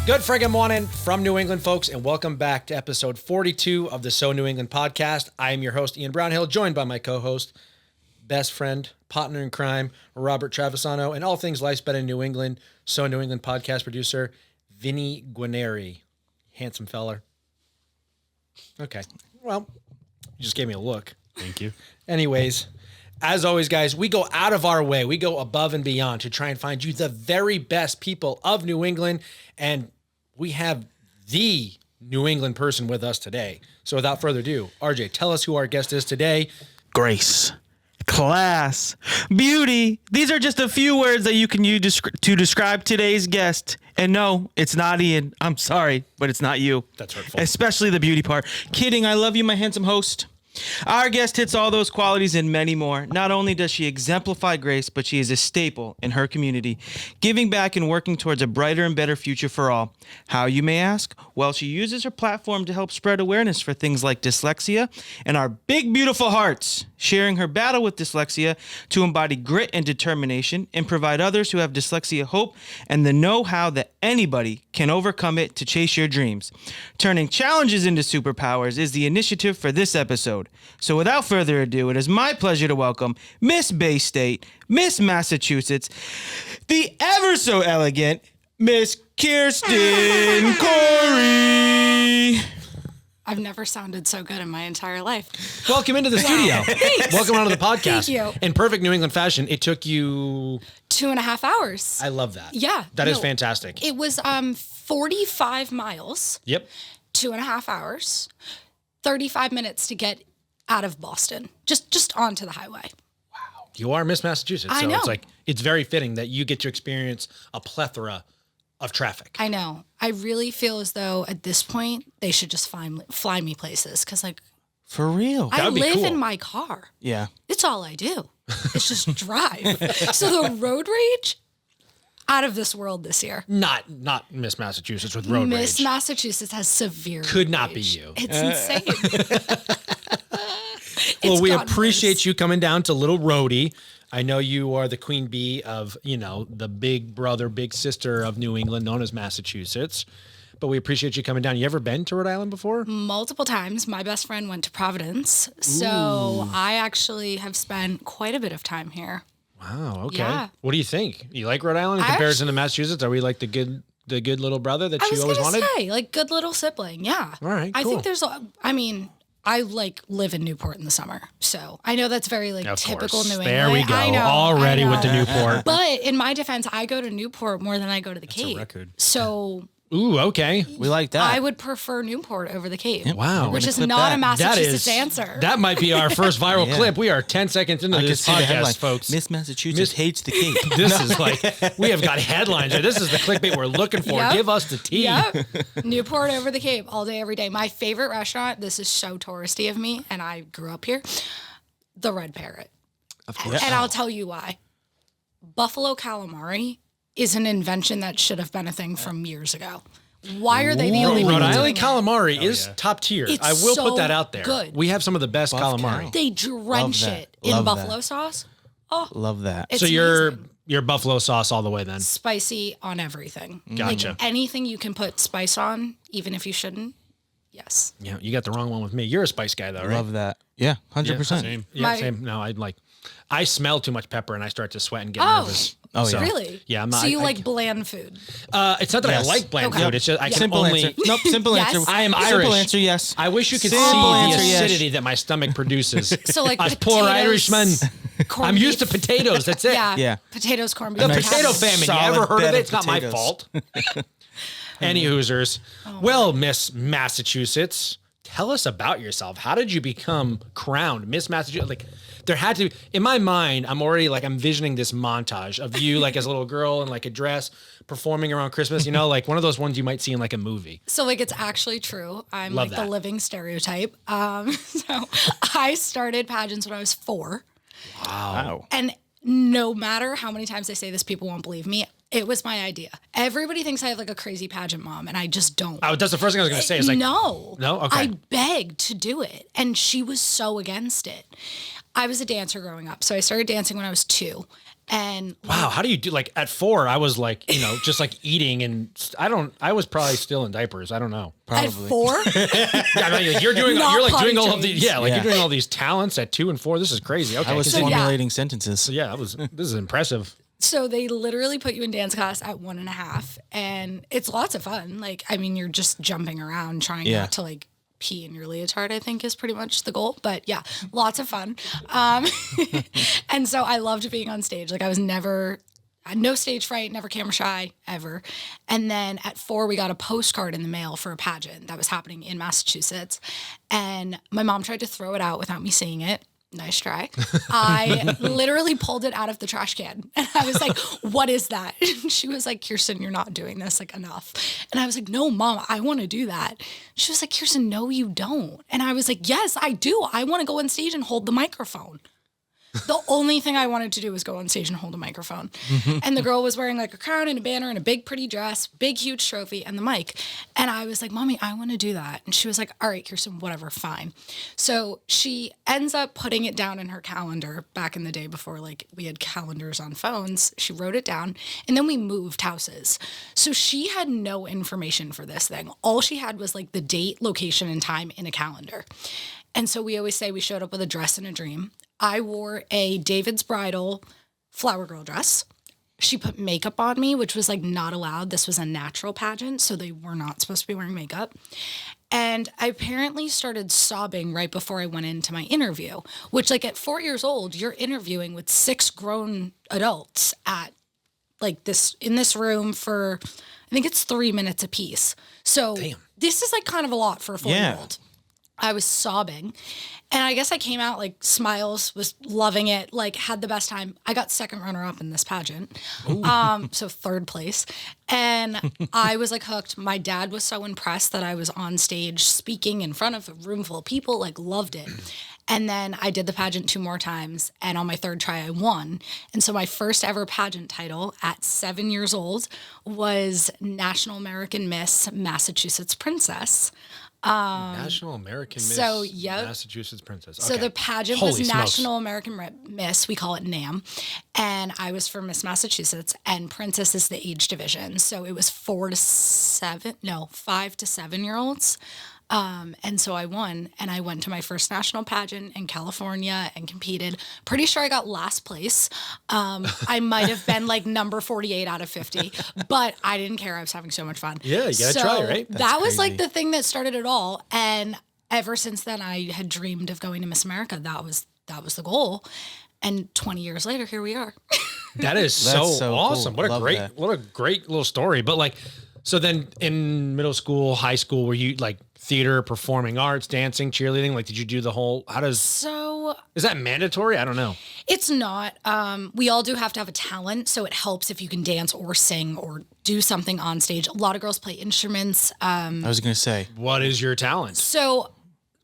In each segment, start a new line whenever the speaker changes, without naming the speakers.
Good friggin' morning from New England, folks, and welcome back to episode 42 of the So New England podcast. I am your host, Ian Brownhill, joined by my co-host, best friend, partner in crime, Robert Travisano, and all things life's better in New England, So New England podcast producer, Vinny Guarneri. Handsome feller. Okay. Well, you just gave me a look.
Thank you.
Anyways, as always, guys, we go out of our way. We go above and beyond to try and find you the very best people of New England. And we have the New England person with us today. So without further ado, RJ, tell us who our guest is today.
Grace, class, beauty. These are just a few words that you can use to describe today's guest. And no, it's not Ian. I'm sorry, but it's not you.
That's hurtful.
Especially the beauty part. Kidding. I love you, my handsome host. Our guest hits all those qualities and many more. Not only does she exemplify grace, but she is a staple in her community, giving back and working towards a brighter and better future for all. How, you may ask? Well, she uses her platform to help spread awareness for things like dyslexia and our big, beautiful hearts, sharing her battle with dyslexia to embody grit and determination and provide others who have dyslexia hope and the know-how that anybody can overcome it to chase your dreams. Turning challenges into superpowers is the initiative for this episode. So without further ado, it is my pleasure to welcome Miss Bay State, Miss Massachusetts, the ever so elegant Miss Kiersten Khoury.
I've never sounded so good in my entire life.
Welcome into the studio.
Thanks.
Welcome onto the podcast.
Thank you.
In perfect New England fashion, it took you
2.5 hours.
I love that.
Yeah.
That is fantastic.
It was 45 miles,
Yep.
2.5 hours, 35 minutes to get out of Boston, just onto the highway.
You are Miss Massachusetts.
I
So
know.
it's like, it's very fitting that you get to experience a plethora of traffic.
I know. I really feel as though at this point they should just fly me places because, like,
For real?
I
would be
live
cool.
in my car.
Yeah.
It's all I do. It's just drive. So the road rage, out of this world this year.
Not Miss Massachusetts with road
Miss
rage.
Massachusetts has severe
Could not be
rage.
you.
It's insane.
Well, we
gotten
appreciate
worse.
you coming down to Little Rhodey. I know you are the queen bee of, the big brother, big sister of New England, known as Massachusetts. But we appreciate you coming down. You ever been to Rhode Island before?
Multiple times. My best friend went to Providence. So I actually have spent quite a bit of time here.
Wow. Okay.
Yeah.
What do you think? You like Rhode Island in
I
comparison to Massachusetts? Are we like the good little brother that
I
you
was
always
going to
wanted?
say, like, good little sibling. Yeah.
All right,
I
cool.
think I live in Newport in the summer. So I know that's very
Of
typical
course.
New England.
There we go.
I know,
Already
I know.
with the Newport.
But in my defense, I go to Newport more than I go to the Cape.
record.
So
Ooh, okay.
We like that.
I would prefer Newport over the Cape.
Wow.
Which
gonna
is
clip
not
that.
a Massachusetts answer.
That might be our first viral
Yeah.
clip. We are 10 seconds into
I could
this
see the headline.
podcast, folks.
Miss Massachusetts hates the Cape.
This is like, we have got headlines. This is the clickbait we're looking for.
Yep.
Give us the tea.
Yep. Newport over the Cape all day, every day. My favorite restaurant, this is so touristy of me, and I grew up here, the Red Parrot.
Of course.
And I'll tell you why. Buffalo calamari is an invention that should have been a thing from years ago. Why are they the only
Rhode
ones
Island
doing it?
calamari is top tier.
It's
I will
so
put that out there.
good.
We have some of the best
Buff
calamari.
cow.
They drench
Love that.
it in
Love
buffalo
that.
sauce.
Love that.
It's
So you're
amazing.
buffalo sauce all the way then.
Spicy on everything.
Gotcha.
Like anything you can put spice on, even if you shouldn't. Yes.
Yeah, you got the wrong one with me. You're a spice guy though, right?
Love that. Yeah, 100%.
Same.
Yeah,
My-
same. No, I smell too much pepper and I start to sweat and get
Oh.
nervous.
Oh, yeah.
Really?
Yeah, I'm not.
So you
I-
like bland food?
It's not that
Yes.
I like bland
Okay.
food. It's just I can
Simple
only.
answer. Nope, simple
Yes.
answer.
I am Irish.
Simple answer, yes.
I wish you could
Simple
see
answer,
the
yes.
acidity that my stomach produces.
So like
Us poor
potatoes,
Irishmen.
corned
I'm used to
beef.
potatoes. That's it.
Yeah.
Yeah.
Potatoes, corned beef.
The
and
potato
cabbage.
famine. You
Solid
ever heard of
bed
it?
of
It's not my
potatoes.
fault. Any Hoosers. Well, Miss Massachusetts, tell us about yourself. How did you become crowned Miss Massachusetts? Like, there had to, in my mind, I'm already like, I'm envisioning this montage of you like as a little girl in like a dress performing around Christmas, like one of those ones you might see in like a movie.
So like it's actually true. I'm
Love
like
that.
the living stereotype. So I started pageants when I was 4.
Wow.
And no matter how many times I say this, people won't believe me. It was my idea. Everybody thinks I have like a crazy pageant mom, and I just don't.
Oh, that's the first thing I was going to say. Is like,
no.
Okay.
I begged to do it, and she was so against it. I was a dancer growing up, so I started dancing when I was 2. And
wow, how do you do, like at 4, I was like, just like eating and I was probably still in diapers. I don't know.
Probably.
at 4,
Yeah, I mean, you're doing
Not
like
potty
doing all of
trained.
these, you're doing all these talents at 2 and 4. This is crazy. Okay.
I was
continue.
formulating sentences.
Yeah, this is impressive.
so they literally put you in dance class at 1.5, and it's lots of fun. Like, I mean, you're just jumping around trying not to like pee in your leotard, I think is pretty much the goal. But yeah, lots of fun. And so I loved being on stage. Like I had no stage fright, never camera shy, ever. And then at 4, we got a postcard in the mail for a pageant that was happening in Massachusetts. And my mom tried to throw it out without me seeing it. Nice try. I literally pulled it out of the trash can. And I was like, what is that? And she was like, Kiersten, you're not doing this like enough. And I was like, no, Mom, I want to do that. She was like, Kiersten, no, you don't. And I was like, yes, I do. I want to go on stage and hold the microphone. The only thing I wanted to do was go on stage and hold a microphone. And the girl was wearing like a crown and a banner and a big pretty dress, big huge trophy and the mic. And I was like, Mommy, I want to do that. And she was like, all right, Kiersten, whatever, fine. So she ends up putting it down in her calendar back in the day before like we had calendars on phones. She wrote it down and then we moved houses. So she had no information for this thing. All she had was like the date, location, and time in a calendar. And so we always say we showed up with a dress and a dream. I wore a David's Bridal flower girl dress. She put makeup on me, which was like not allowed. This was a natural pageant, so they were not supposed to be wearing makeup. And I apparently started sobbing right before I went into my interview, which like at 4 years old, you're interviewing with 6 grown adults at like this, in this room for, I think it's 3 minutes apiece. So this is like kind of a lot for a 4-year-old. I was sobbing. And I guess I came out like smiles, was loving it, like had the best time. I got second runner up in this pageant. So 3rd place. And I was like hooked. My dad was so impressed that I was on stage speaking in front of a room full of people, like loved it. And then I did the pageant 2 more times. And on my 3rd try, I won. And so my first ever pageant title at 7 years old was National American Miss Massachusetts Princess.
National American Miss Massachusetts Princess. Okay.
So the pageant was National American Miss. We call it NAM. And I was for Miss Massachusetts, and Princess is the age division. So it was 5 to 7-year-olds. And so I won, and I went to my first national pageant in California and competed. Pretty sure I got last place. I might have been like number 48 out of 50, but I didn't care. I was having so much fun.
Yeah, you gotta try, right?
That was like the thing that started it all. And ever since then, I had dreamed of going to Miss America. That was the goal. And 20 years later, here we are.
That is so awesome.
Cool.
What a great little story. But like, so then in middle school, high school, were you like theater, performing arts, dancing, cheerleading? Like, did you do the whole, is that mandatory? I don't know.
It's not. We all do have to have a talent. So it helps if you can dance or sing or do something on stage. A lot of girls play instruments.
I was going to say,
what is your talent?
So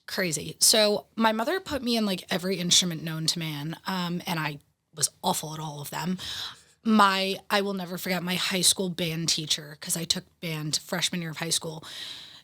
crazy. So my mother put me in like every instrument known to man. And I was awful at all of them. I will never forget my high school band teacher, because I took band freshman year of high school.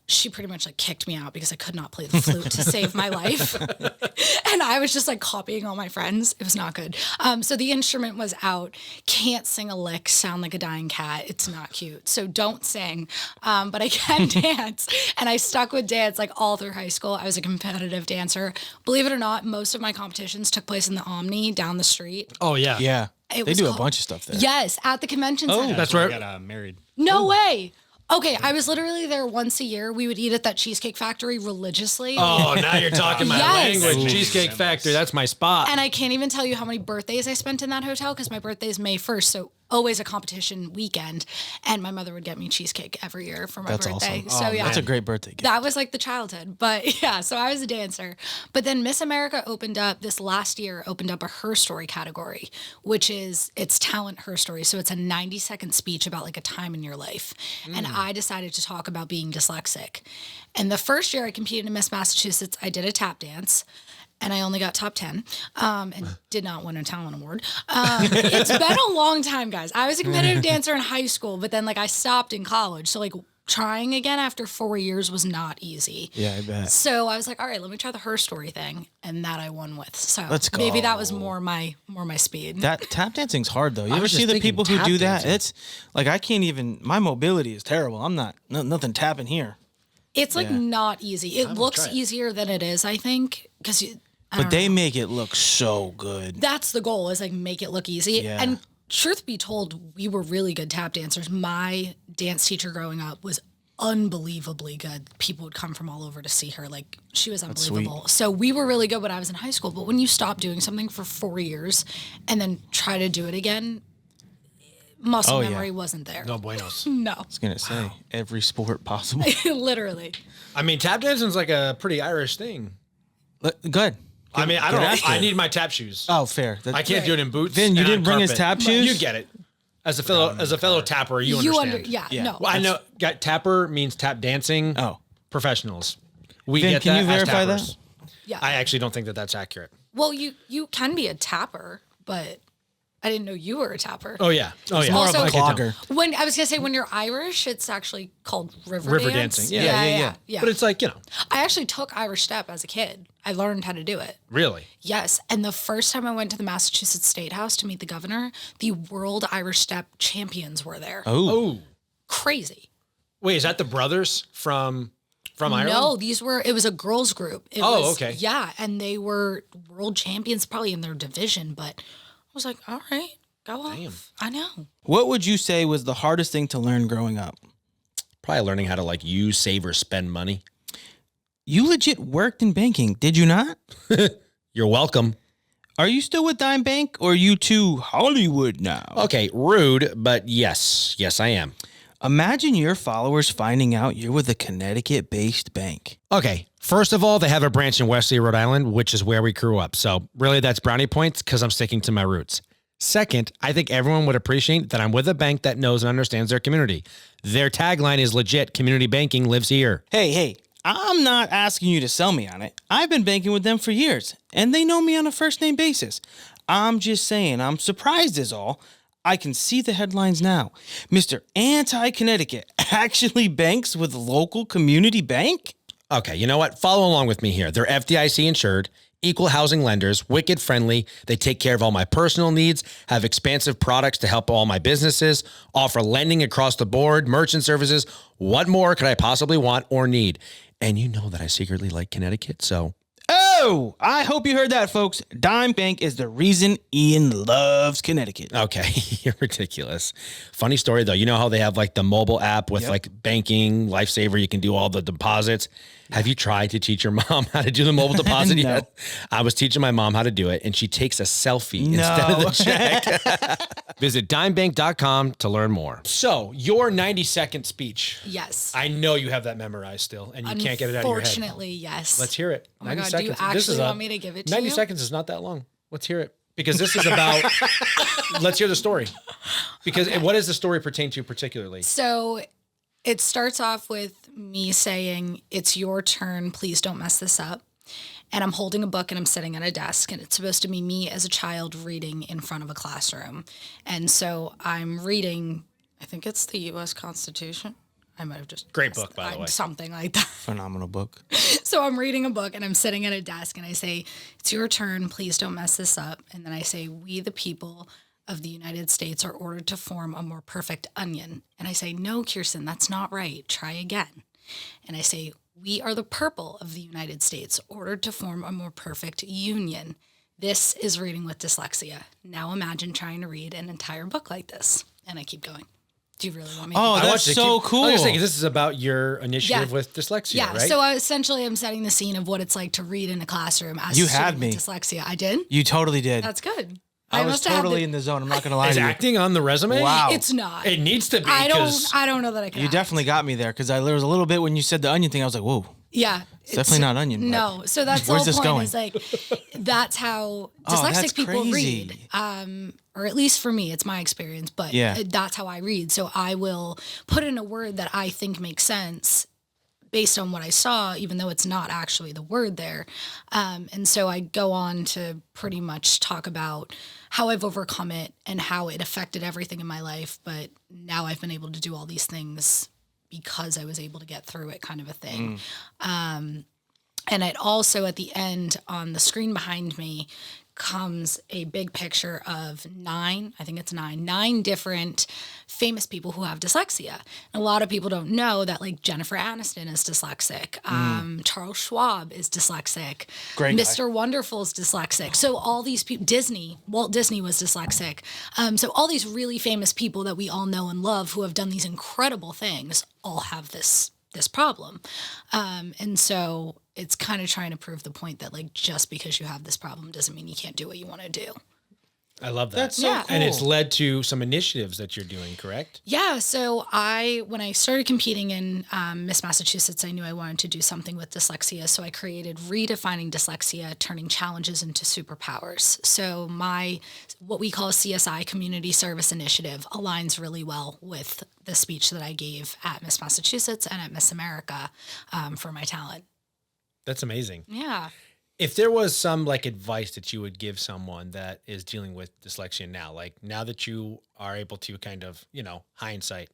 She pretty much like kicked me out because I could not play the flute to save my life. And I was just like copying all my friends. It was not good. So the instrument was out. Can't sing a lick, sound like a dying cat. It's not cute. So don't sing. But I can dance. And I stuck with dance like all through high school. I was a competitive dancer. Believe it or not, most of my competitions took place in the Omni down the street.
Oh, yeah.
Yeah. They do a bunch of stuff there.
Yes, at the convention center.
That's where
I got married.
No way. Okay, I was literally there once a year. We would eat at that Cheesecake Factory religiously.
Oh, now you're talking my
Yes.
language. Cheesecake Factory, that's my spot.
And I can't even tell you how many birthdays I spent in that hotel, because my birthday is May 1st, so always a competition weekend. And my mother would get me cheesecake every year for my birthday.
Awesome.
So yeah,
That's a great birthday gift.
that was like the childhood. But yeah, so I was a dancer. But then Miss America opened up this last year, opened up a Her Story category, which is it's talent Her Story. So it's a 90-second speech about like a time in your life. And I decided to talk about being dyslexic. And the first year I competed in Miss Massachusetts, I did a tap dance. And I only got top 10 and did not win a talent award. It's been a long time, guys. I was a competitive dancer in high school, but then like I stopped in college. So like trying again after 4 years was not easy.
Yeah, I bet.
So I was like, all right, let me try the Her Story thing, and that I won with. So
Let's go.
maybe that was more my speed.
That tap dancing's hard though. You
I
ever
was
see
just
the
thinking
people who
tap
do that?
dancing.
It's like I can't even. My mobility is terrible. I'm not nothing tapping here.
It's like not easy. It looks
try it.
easier than it is, I think, because
But they make it look so good.
that's the goal, is like make it look easy.
Yeah.
And truth be told, we were really good tap dancers. My dance teacher growing up was unbelievably good. People would come from all over to see her. Like, she was unbelievable. So we were really good when I was in high school. But when you stop doing something for 4 years and then try to do it again, muscle memory wasn't there.
No buenos.
No.
I was gonna say every sport possible.
Literally.
I mean, tap dancing's like a pretty Irish thing.
Good.
I mean, I
Good
don't.
actor.
I need my tap shoes.
Oh, fair.
I can't do it in boots.
Vin, you
and
didn't
on
bring his
carpet.
tap shoes?
You get it. As a fellow tapper, you understand.
No.
Well, I know. Tapper means tap dancing.
Oh.
Professionals. We
Vin,
get
can
that
you verify
as
that?
tappers.
Yeah.
I actually don't think that that's accurate.
Well, you can be a tapper, but I didn't know you were a tapper.
Oh yeah. Oh yeah.
more of a
Also,
clogger.
When I was gonna say, when you're Irish, it's actually called river dance.
dancing. Yeah.
Yeah.
But it's like,
I actually took Irish step as a kid. I learned how to do it.
really.
Yes, and the first time I went to the Massachusetts State House to meet the governor, the World Irish Step champions were there.
Oh.
Crazy.
Wait, is that the brothers from Ireland?
No, it was a girls group. It
Oh,
was,
okay.
Yeah, and they were world champions probably in their division, but I was like, all right, go off. I know.
What would you say was the hardest thing to learn growing up?
Probably learning how to like use, save, or spend money.
You legit worked in banking, did you not?
You're welcome.
Are you still with Dime Bank or are you too Hollywood now?
Okay, rude, but yes, I am.
Imagine your followers finding out you're with a Connecticut-based bank.
Okay, first of all, they have a branch in Wesley, Rhode Island, which is where we grew up. So really, that's brownie points because I'm sticking to my roots. Second, I think everyone would appreciate that I'm with a bank that knows and understands their community. Their tagline is legit, community banking lives here.
Hey, I'm not asking you to sell me on it. I've been banking with them for years, and they know me on a first-name basis. I'm just saying, I'm surprised is all. I can see the headlines now. Mr. Anti-Connecticut actually banks with local community bank?
Okay, you know what? Follow along with me here. They're FDIC insured, equal housing lenders, wicked friendly. They take care of all my personal needs, have expansive products to help all my businesses, offer lending across the board, merchant services. What more could I possibly want or need? And you know that I secretly like Connecticut, so...
Oh, I hope you heard that, folks. Dime Bank is the reason Ian loves Connecticut.
Okay, you're ridiculous. Funny story, though. You know how they have like the mobile app with like banking, Lifesaver, you can do all the deposits. Have you tried to teach your mom how to do the mobile deposit
No.
yet? I was teaching my mom how to do it, and she takes a selfie instead of the check. Visit dimebank.com to learn more. So, your 90-second speech.
Yes.
I know you have that memorized still, and you can't get it out of your head.
Unfortunately, yes.
Let's hear it.
Oh my God, do you actually want me to give it to
90
you?
seconds is not that long. Let's hear it. Because this is about, let's hear the story. Because what does the story pertain to particularly?
So it starts off with me saying, it's your turn, please don't mess this up. And I'm holding a book and I'm sitting at a desk, and it's supposed to be me as a child reading in front of a classroom. And so I'm reading, I think it's the U.S. Constitution. I might have just...
Great book, by the way.
Something like that.
Phenomenal book.
So I'm reading a book and I'm sitting at a desk and I say, it's your turn, please don't mess this up. And then I say, we the people of the United States are ordered to form a more perfect onion. And I say, no, Kiersten, that's not right. Try again. And I say, we are the purple of the United States, ordered to form a more perfect union. This is reading with dyslexia. Now imagine trying to read an entire book like this. And I keep going. Do you really want me to?
Oh,
I want
that's
you to
so
keep-
cool.
I was just thinking, this is about your initiative
Yeah.
with dyslexia,
Yeah,
right?
so essentially I'm setting the scene of what it's like to read in a classroom as
You
a student
had
with
me.
dyslexia. I did?
You totally did.
That's good.
I was
must have
totally
the-
in the zone. I'm not going to lie
Is
to you.
acting on the resume?
Wow.
It's not.
It needs to be.
I
'cause-
don't know that I can.
You
act.
definitely got me there because there was a little bit when you said the onion thing. I was like, whoa.
Yeah.
It's definitely not onion. but-
No. So that's the
Where's
whole
this
point
going?
is like, that's how
Oh,
dyslexic
that's
people
crazy.
read. Or at least for me, it's my experience, but
Yeah.
that's how I read. So I will put in a word that I think makes sense based on what I saw, even though it's not actually the word there. And so I go on to pretty much talk about how I've overcome it and how it affected everything in my life. But now I've been able to do all these things because I was able to get through it, kind of a thing. And it also, at the end, on the screen behind me, comes a big picture of 9 different famous people who have dyslexia. And a lot of people don't know that, like, Jennifer Aniston is dyslexic. Charles Schwab is dyslexic.
Great guy.
Mr. Wonderful is dyslexic. So all these people, Walt Disney was dyslexic. So all these really famous people that we all know and love who have done these incredible things all have this problem. And so it's kind of trying to prove the point that, like, just because you have this problem doesn't mean you can't do what you want to do.
I love that.
That's so cool.
And it's led to some initiatives that you're doing, correct?
Yeah. So when I started competing in Miss Massachusetts, I knew I wanted to do something with dyslexia. So I created Redefining Dyslexia, Turning Challenges into Superpowers. So what we call a CSI, Community Service Initiative, aligns really well with the speech that I gave at Miss Massachusetts and at Miss America for my talent.
That's amazing.
Yeah.
If there was some, like, advice that you would give someone that is dealing with dyslexia now, like, now that you are able to kind of, hindsight,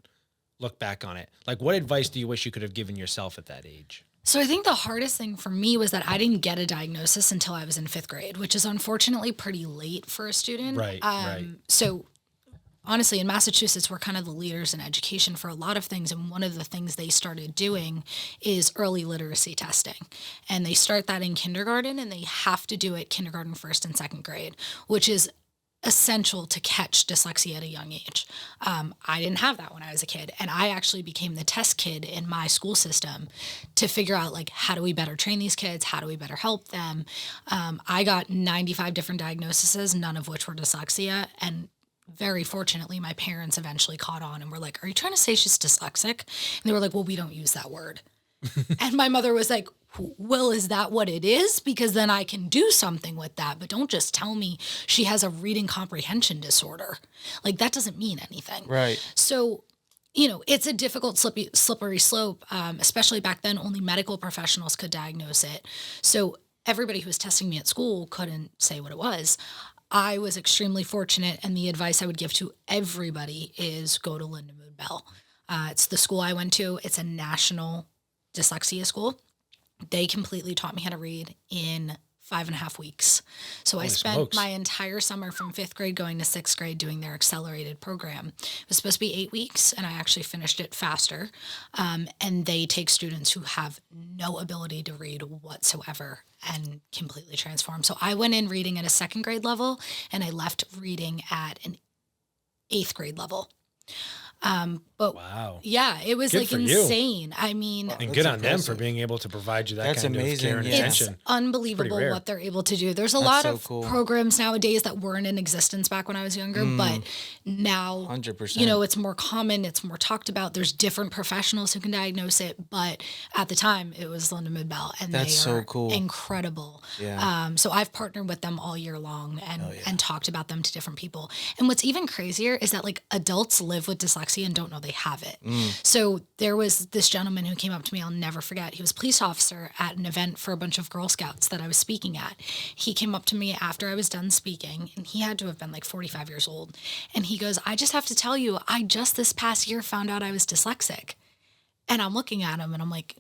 look back on it, like, what advice do you wish you could have given yourself at that age?
So I think the hardest thing for me was that I didn't get a diagnosis until I was in 5th grade, which is unfortunately pretty late for a student.
Right.
So honestly, in Massachusetts, we're kind of the leaders in education for a lot of things. And one of the things they started doing is early literacy testing. And they start that in kindergarten, and they have to do it kindergarten, 1st and 2nd grade, which is essential to catch dyslexia at a young age. I didn't have that when I was a kid. And I actually became the test kid in my school system to figure out, like, how do we better train these kids? How do we better help them? I got 95 different diagnoses, none of which were dyslexia. And very fortunately, my parents eventually caught on and were like, "Are you trying to say she's dyslexic?" And they were like, "Well, we don't use that word." And my mother was like, "Well, is that what it is? Because then I can do something with that. But don't just tell me she has a reading comprehension disorder. Like, that doesn't mean anything."
Right.
So, it's a difficult slippery slope, especially back then. Only medical professionals could diagnose it. So everybody who was testing me at school couldn't say what it was. I was extremely fortunate, and the advice I would give to everybody is go to Lindenwood Bell. It's the school I went to. It's a national dyslexia school. They completely taught me how to read in 5.5 weeks. So I spent my entire summer from 5th grade going to 6th grade doing their accelerated program. It was supposed to be 8 weeks, and I actually finished it faster. And they take students who have no ability to read whatsoever and completely transform. So I went in reading at a 2nd grade level, and I left reading at an 8th grade level. But
wow.
Yeah, it was
Good
like
for you.
insane. I mean,
And good on them for being able to provide you that
That's
kind
amazing,
of care and
yeah.
attention.
it's unbelievable
rare.
what they're able to do. There's a
That's
lot
so
of
cool.
programs nowadays that weren't in existence back when I was younger, but now,
100%.
it's more common, it's more talked about. There's different professionals who can diagnose it, but at the time it was Lindenwood Bell, and
That's
they
so
are
cool.
incredible.
Yeah.
So I've partnered with them all year long and talked about them to different people. And what's even crazier is that, like, adults live with dyslexia and don't know they have it. So there was this gentleman who came up to me, I'll never forget. He was a police officer at an event for a bunch of Girl Scouts that I was speaking at. He came up to me after I was done speaking, and he had to have been like 45 years old. And he goes, "I just have to tell you, I just this past year found out I was dyslexic." And I'm looking at him and I'm like,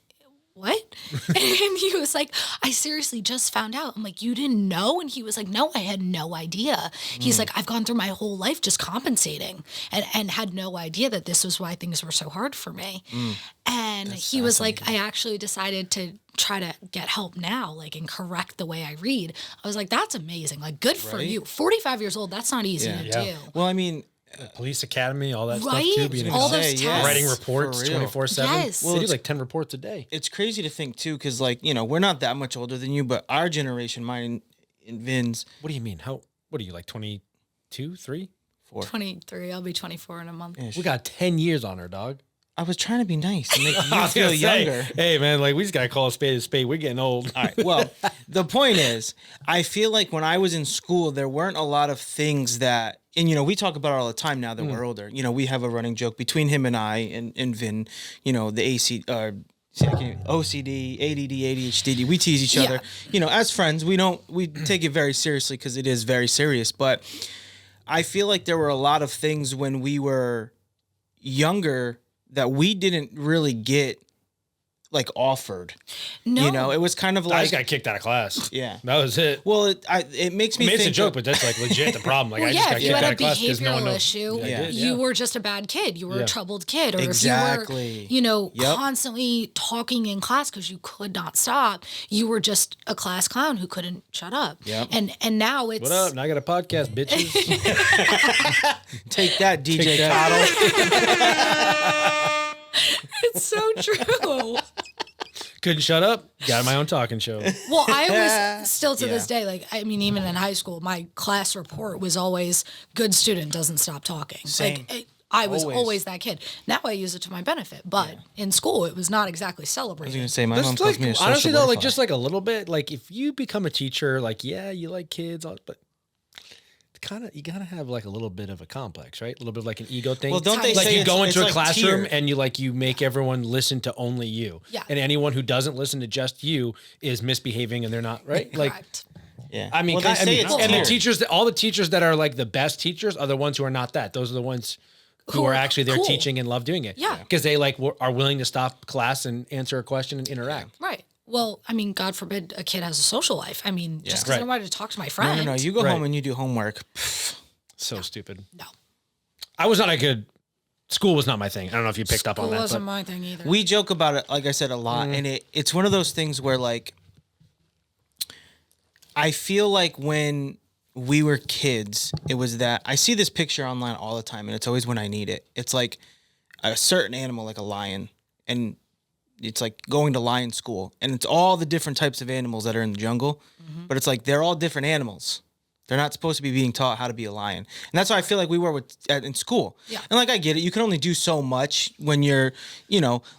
"What?" And he was like, "I seriously just found out." I'm like, "You didn't know?" And he was like, "No, I had no idea." He's like, "I've gone through my whole life just compensating and had no idea that this was why things were so hard for me." And he was like, "I actually decided to try to get help now, like, and correct the way I read." I was like, "That's amazing. Like, good for you. 45 years old, that's not easy to do."
Well, I mean,
Police academy, all that
Right?
stuff too. Being
All
able
those
to
tests.
writing reports
For real.
24/7.
Yes.
They do like 10 reports a day.
it's crazy to think too, because, like, we're not that much older than you, but our generation, mine and Vin's,
What do you mean? What are you, like 22, 3?
4.
23. I'll be 24 in a month.
We got 10 years on her, dog.
I was trying to be nice and make
I
you
was
feel
gonna say,
younger.
hey, man, like, we just got to call a spade a spade. We're getting old.
All right. Well, the point is, I feel like when I was in school, there weren't a lot of things that, and we talk about it all the time now that we're older. We have a running joke between him and I and Vin. The OCD, ADD, ADHD. We tease each other. As friends, we take it very seriously because it is very serious. But I feel like there were a lot of things when we were younger that we didn't really get like offered.
No.
You know, it was kind of
I
like
just got kicked out of class.
Yeah.
That was it.
Well, it makes me think
It's a joke, but that's like legit the problem. Like
Well,
I just got
if you
kicked
had
out
a
of class because no one
behavioral
knows.
issue,
Yeah, I did,
you
yeah.
were just a bad kid. You were
Yeah.
a troubled kid. Or
Exactly.
if you were,
Yep.
constantly talking in class because you could not stop, you were just a class clown who couldn't shut up.
Yep.
And now it's...
What up? Now I got a podcast, bitches.
take that, DJ
Take that.
Coddle.
It's so true.
Couldn't shut up. Got my own talking show.
Well, I always, still to
Yeah.
this day, like, I mean, even in high school, my class report was always good student doesn't stop talking.
Same.
Like, I was
Always.
always that kid. Now I use it to my benefit, but in school, it was not exactly
I was
celebrated.
gonna say my
That's
mom calls
like,
me a social
honestly though, like
butterfly.
just like a little bit, like if you become a teacher, like yeah, you like kids, but kind of you gotta have like a little bit of a complex, right? A little bit of like an ego thing.
Well, don't they
like
say
you go
it's
into a
like
classroom
tiered?
and you make everyone listen to only you,
Yeah.
and anyone who doesn't listen to just you is misbehaving and they're not right. Like
Correct.
yeah.
I mean,
well, they say it's
and the
tiered.
teachers, all the teachers that are like the best teachers are the ones who are not that. Those are the ones who are actually there
cool.
teaching and love doing it.
Yeah.
because they like are willing to stop class and answer a question and interact.
Right. Well, I mean, God forbid a kid has a social life. I mean, just because
Right.
I don't want to talk to my friend.
No. You go
Right.
home and you do homework.
So stupid.
No.
I was not a good. School was not my thing. I don't know if you picked up on
School
that.
wasn't
But
my thing either.
We joke about it, like I said, a lot, and it's one of those things where like I feel like when we were kids, it was that I see this picture online all the time, and it's always when I need it. It's like a certain animal, like a lion, and it's like going to lion school, and it's all the different types of animals that are in the jungle, but it's like they're all different animals. They're not supposed to be being taught how to be a lion, and that's how I feel like we were in school.
Yeah.
And like I get it, you can only do so much when you're,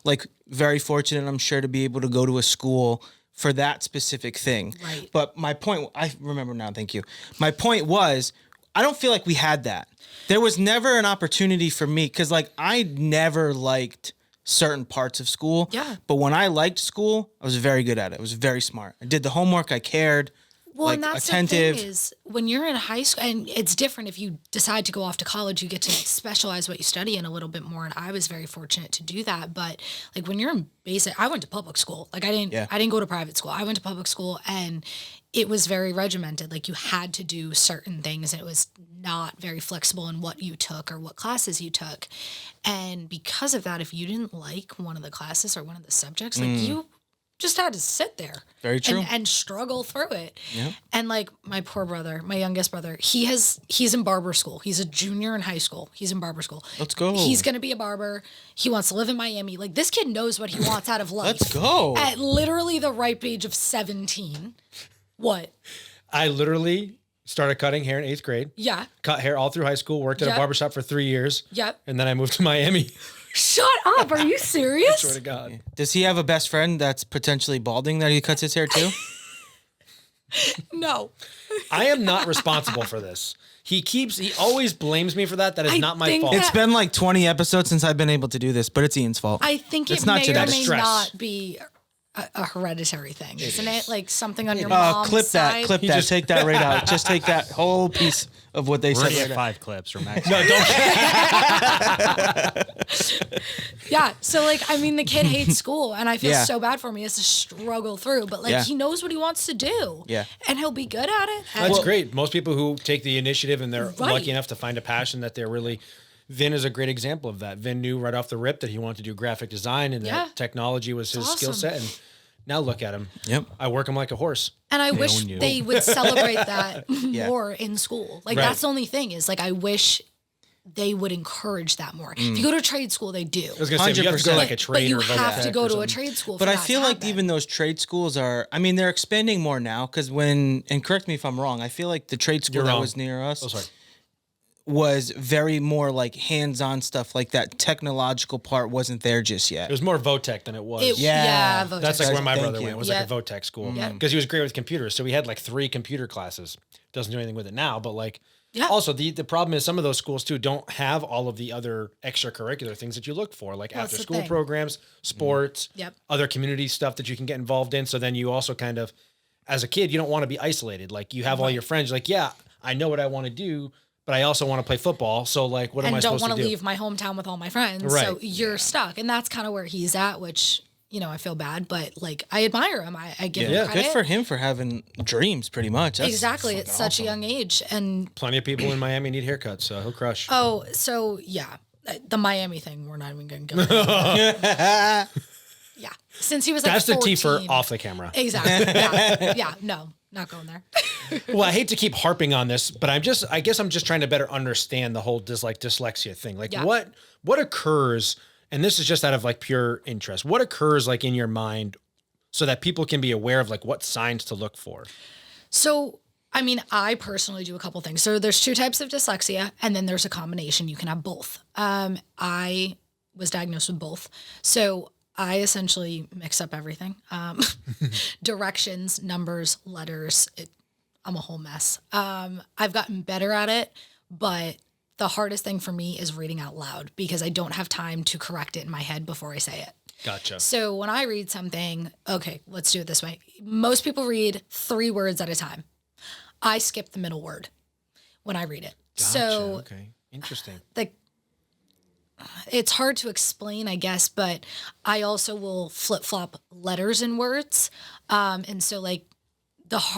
like very fortunate, I'm sure, to be able to go to a school for that specific thing.
Right.
But my point, I remember now. Thank you. My point was, I don't feel like we had that. There was never an opportunity for me because, like, I never liked certain parts of school.
Yeah.
But when I liked school, I was very good at it. I was very smart. I did the homework. I cared.
Well,
like,
and that's
attentive.
the thing is when you're in high school, and it's different if you decide to go off to college, you get to specialize what you study in a little bit more. And I was very fortunate to do that. But like when you're in basic, I went to public school. Like I didn't go to private school. I went to public school, and it was very regimented. Like you had to do certain things, and it was not very flexible in what you took or what classes you took. And because of that, if you didn't like one of the classes or one of the subjects, like you just had to sit there.
Very true.
And struggle through it.
Yeah.
And like my poor brother, my youngest brother, he's in barber school. He's a junior in high school. He's in barber school.
Let's go.
He's going to be a barber. He wants to live in Miami. Like this kid knows what he wants out of life.
Let's go.
At literally the ripe age of 17. What?
I literally started cutting hair in 8th grade.
Yeah.
Cut hair all through high school. Worked at
Yep.
a barbershop for 3 years.
Yep.
And then I moved to Miami.
Shut up. Are you serious?
Swear to God.
Does he have a best friend that's potentially balding that he cuts his hair too?
No.
I am not responsible for this. He always blames me for that. That is
I
not my
think
fault.
It's been like 20 episodes since I've been able to do this, but it's Ian's fault.
I think
It's
it
not
may or
genetic.
may
Stress.
not be a hereditary thing, isn't it? Like something on your
Oh,
mom's
clip that,
side.
clip that, take that right out. Just take that whole piece of what they
We're
said
gonna
right
get
out.
5 clips from Max.
No, don't.
Yeah. So like, I mean, the kid hates school, and I feel
Yeah.
so bad for him. He has to struggle through, but like
Yeah.
he knows what he wants to do.
Yeah.
And he'll be good at it.
That's
And-
great. Most people who take the initiative and they're
Right.
lucky enough to find a passion that they're really. Vin is a great example of that. Vin knew right off the rip that he wanted to do graphic design and
Yeah.
that technology was his skill
awesome.
set. And now look at him.
Yep.
I work him like a horse.
And I wish
own you.
they would celebrate that more in school. Like
Right.
that's the only thing is like I wish they would encourage that more. If you go to trade school, they do.
I was gonna say you have to go
100%.
like a
But
trade
you
or
have to
Voctech
go
or
to a
something.
trade school.
But
for
I
that to
feel like
happen.
even those trade schools are, I mean, they're expanding more now because and correct me if I'm wrong, I feel like the trade school
You're
that
wrong.
was near us
Oh, sorry.
was very more like hands-on stuff. Like that technological part wasn't there just yet.
It was more Voctech than it was.
Yeah.
Voctech.
That's like where my
Thank
brother
you.
went. It was
Yeah.
like a Voctech school
Yeah.
because he was great with computers. So we had like 3 computer classes. Doesn't do anything with it now, but like
Yeah.
also the problem is some of those schools too don't have all of the other extracurricular things that you look for, like
That's
after
the
school
thing.
programs, sports,
Yep.
other community stuff that you can get involved in. So then you also kind of, as a kid, you don't want to be isolated. Like you have all your friends. You're like, yeah, I know what I want to do, but but I also want to play football. So like, what am I supposed to do?
And don't want to leave my hometown with all my friends.
Right.
So you're stuck. And that's kind of where he's at, which, I feel bad, but like I admire him. I give him credit.
Good for him for having dreams, pretty much. That's
exactly. It's such a young age. And
plenty of people in Miami need haircuts, so he'll crush.
Oh, so yeah. The Miami thing, we're not even going to go into. Yeah. Since he was like
That's
14.
the T for off the camera.
Exactly. Yeah. No, not going there.
Well, I hate to keep harping on this, but I guess I'm just trying to better understand the whole dyslexia thing. Like what occurs, and this is just out of like pure interest, what occurs like in your mind so that people can be aware of like what signs to look for?
So, I mean, I personally do a couple things. So there's 2 types of dyslexia, and then there's a combination. You can have both. I was diagnosed with both. So I essentially mix up everything. Directions, numbers, letters. I'm a whole mess. I've gotten better at it, but the hardest thing for me is reading out loud because I don't have time to correct it in my head before I say it.
Gotcha.
So when I read something, okay, let's do it this way. Most people read 3 words at a time. I skip the middle word when I read it.
Gotcha.
So
okay, interesting.
It's hard to explain, I guess, but I also will flip-flop letters and words. And so like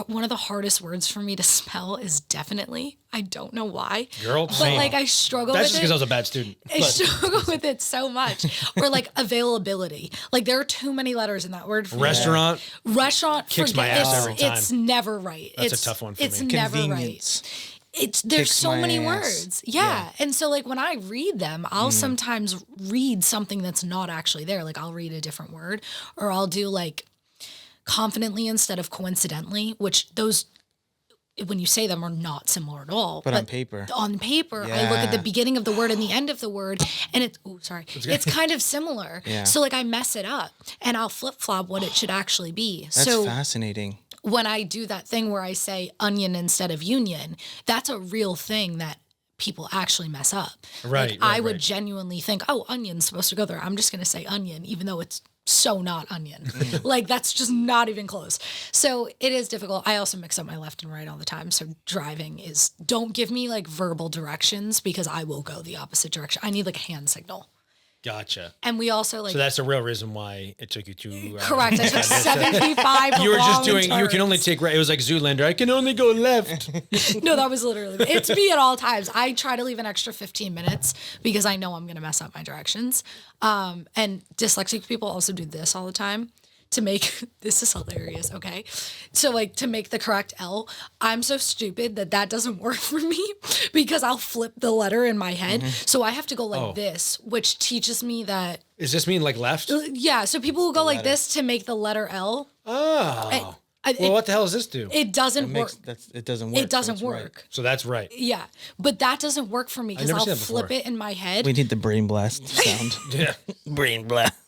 one of the hardest words for me to spell is definitely. I don't know why.
Girl,
but
same.
like I struggle
That's
with
just
it.
because I was a bad student.
I struggle with it so much. Or like availability. Like there are too many letters in that word for me.
Restaurant kicks my ass every time.
It's never right.
That's a tough one for
it's
me.
It's never
Convenience.
right. There's
Kicks
so
my
many
ass.
words. Yeah. And so like when I read them, I'll sometimes read something that's not actually there. Like I'll read a different word, or I'll do like confidently instead of coincidentally, which those, when you say them, are not similar at all.
But on paper.
On paper, I look at the beginning of the word and the end of the word, and it's kind of similar.
Yeah.
So like I mess it up, and I'll flip flop what it should actually be.
That's
so
fascinating.
when I do that thing where I say onion instead of union, that's a real thing that people actually mess up.
Right.
I would genuinely think, oh, onion's supposed to go there. I'm just going to say onion, even though it's so not onion. Like that's just not even close. So it is difficult. I also mix up my left and right all the time. So driving don't give me like verbal directions because I will go the opposite direction. I need like a hand signal.
Gotcha.
And we also like.
So that's the real reason why it took you 2 hours.
Correct. I took 75.
You were just
wrong
doing. You can only
turns.
take right. It was like Zoolander. I can only go left.
No, that was literally. It's me at all times. I try to leave an extra 15 minutes because I know I'm going to mess up my directions. And dyslexic people also do this all the time to make. This is hilarious. Okay, so like to make the correct L, I'm so stupid that doesn't work for me because I'll flip the letter in my head. So I have to go like this, which teaches me that.
Does this mean like left?
Yeah. So people will go like this to make the letter L.
Oh. Well, what the hell does this do?
It doesn't work.
It doesn't work.
It doesn't
so it's
work.
right.
So that's right.
Yeah, but that doesn't work for me because
never
I'll
seen that
flip
before.
it in my head.
We need the brain blast sound.
Yeah.
Brain blast.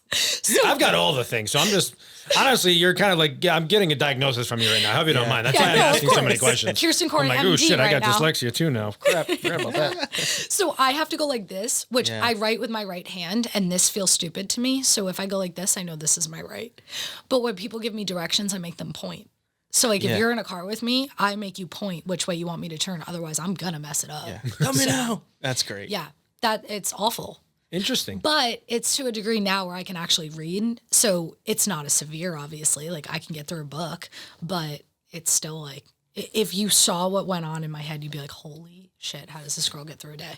I've got all the things. So I'm just, honestly, you're kind of like, I'm getting a diagnosis from you right now. I hope you don't mind. That's why I'm
no,
asking
of
so many
course.
questions.
Kiersten Khoury,
I'm like,
MD
oh shit, I
right
got
now.
dyslexia too now. Crap about that.
So I have to go like this, which
Yeah.
I write with my right hand, and this feels stupid to me. So if I go like this, I know this is my right. But when people give me directions, I make them point. So like if you're in a car with me, I make you point which way you want me to turn. Otherwise, I'm gonna mess it up.
Yeah. Tell me now. That's great.
Yeah, that it's awful.
Interesting.
But it's to a degree now where I can actually read. So it's not as severe, obviously. Like I can get through a book, but it's still like, if you saw what went on in my head, you'd be like, holy shit, how does this girl get through a day?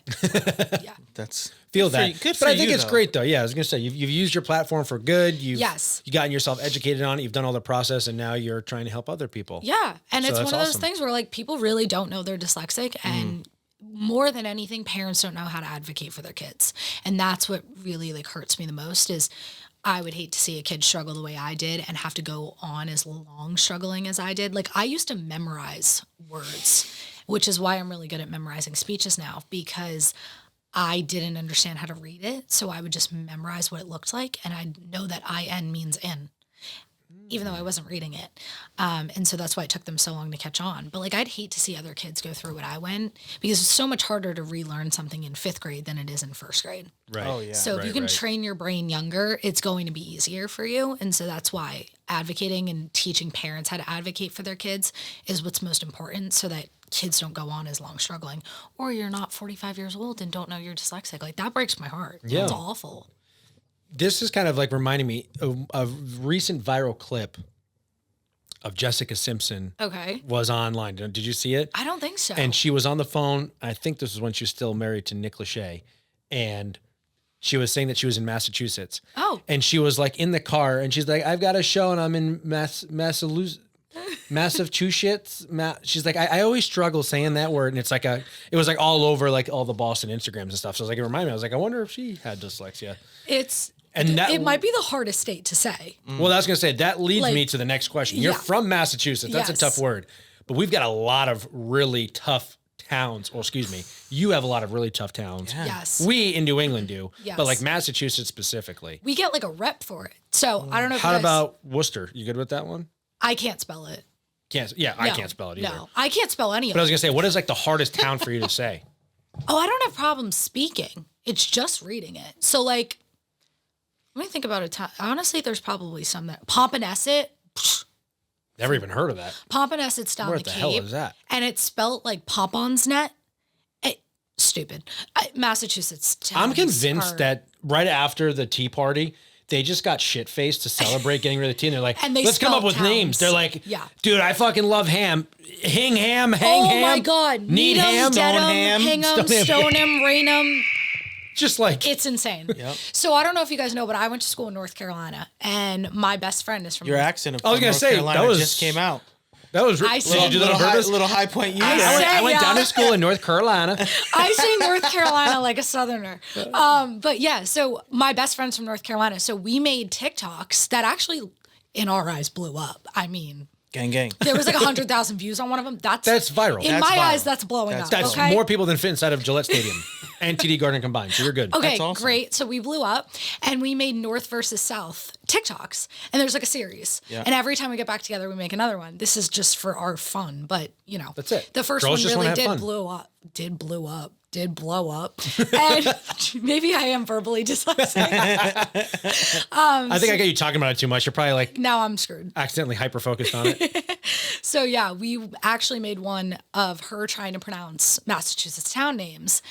Yeah.
That's
Feel
good for
that.
you- good
But
for
I think
you,
it's
though.
great though. Yeah, I was gonna say you've used your platform for good. You've
Yes.
you gotten yourself educated on it. You've done all the process, and now you're trying to help other people.
Yeah. And
So
it's
that's
one of those
awesome.
things where like people really don't know they're dyslexic. And more than anything, parents don't know how to advocate for their kids. And that's what really like hurts me the most is I would hate to see a kid struggle the way I did and have to go on as long struggling as I did. Like I used to memorize words, which is why I'm really good at memorizing speeches now because I didn't understand how to read it. So I would just memorize what it looked like. And I know that IN means in, even though I wasn't reading it. And so that's why it took them so long to catch on. But like, I'd hate to see other kids go through what I went because it's so much harder to relearn something in 5th grade than it is in 1st grade.
Right.
Oh, yeah.
So if you can train your brain younger, it's going to be easier for you. And so that's why advocating and teaching parents how to advocate for their kids is what's most important so that kids don't go on as long struggling, or you're not 45 years old and don't know you're dyslexic. Like that breaks my heart.
Yeah.
It's awful.
This is kind of like reminding me of a recent viral clip of Jessica Simpson.
Okay.
Was online. Did you see it?
I don't think so.
And she was on the phone. I think this was when she was still married to Nick Lachey. And she was saying that she was in Massachusetts.
Oh.
And she was like in the car and she's like, I've got a show and I'm in Massachusetts. She's like, I always struggle saying that word. And it's like it was like all over like all the Boston Instagrams and stuff. So I was like, it reminded me, I was like, I wonder if she had dyslexia. It
might be the hardest state to say.
Well, I was going to say, that leads me to the next question. You're
Yeah.
from Massachusetts. That's a tough word. But we've got a lot of really tough towns. Or excuse me, you have a lot of really tough towns.
Yeah.
Yes.
We in New England do.
Yes.
But like Massachusetts specifically.
We get like a rep for it. So I don't know if
How
you guys,
about Worcester? You good with that one?
I can't spell it.
I can't spell it either.
No, I can't spell any of
But I was
it.
going to say, what is like the hardest town for you to say?
Oh, I don't have problems speaking. It's just reading it. So like, let me think about a time. Honestly, there's probably some that Pomponesset.
Never even heard of that.
Pomponesset's down
Where
the
the
Cape.
hell is that?
And it's spelled like Pop-On's Net. Stupid. Massachusetts towns
I'm convinced
are-
that right after the Tea Party, they just got shit-faced to celebrate getting rid of the tea. And they're like,
And they
let's come up
spelled
with
towns.
names. They're like,
Yeah.
dude, I fucking love ham. Hing ham, hang
Oh
ham.
my God.
Need ham,
Dead
stone
'em,
ham,
hang 'em,
stone ham.
stone 'em, rain 'em.
Just like,
It's insane. So I don't know if you guys know, but I went to school in North Carolina, and my best friend is from
Your
North
accent of
I was gonna
North
say,
Carolina
that was-
just came out.
that was,
I
did
say-
you do that on
Little
purpose?
high point you
I
there.
say-
I went down
yeah.
to school in North Carolina.
I say North Carolina like a Southerner. But yeah, so my best friend's from North Carolina. So we made TikToks that actually, in our eyes, blew up. I mean,
Gang, gang.
there was like 100,000 views on one of them.
That's viral.
In
That's
my
viral.
eyes, that's blowing up.
That's
okay?
more people than fit inside of Gillette Stadium and TD Garden combined. So you're good.
Okay,
That's awesome.
great. So we blew up and we made North versus South TikToks. And there's like a series.
Yeah.
And every time we get back together, we make another one. This is just for our fun, but you know.
That's it.
The first
Girls
one
just
really
wanna have fun.
did blow up. And maybe I am verbally dyslexic.
I think I got you talking about it too much. You're probably like
Now I'm screwed.
accidentally hyper-focused on it.
So yeah, we actually made one of her trying to pronounce Massachusetts town names.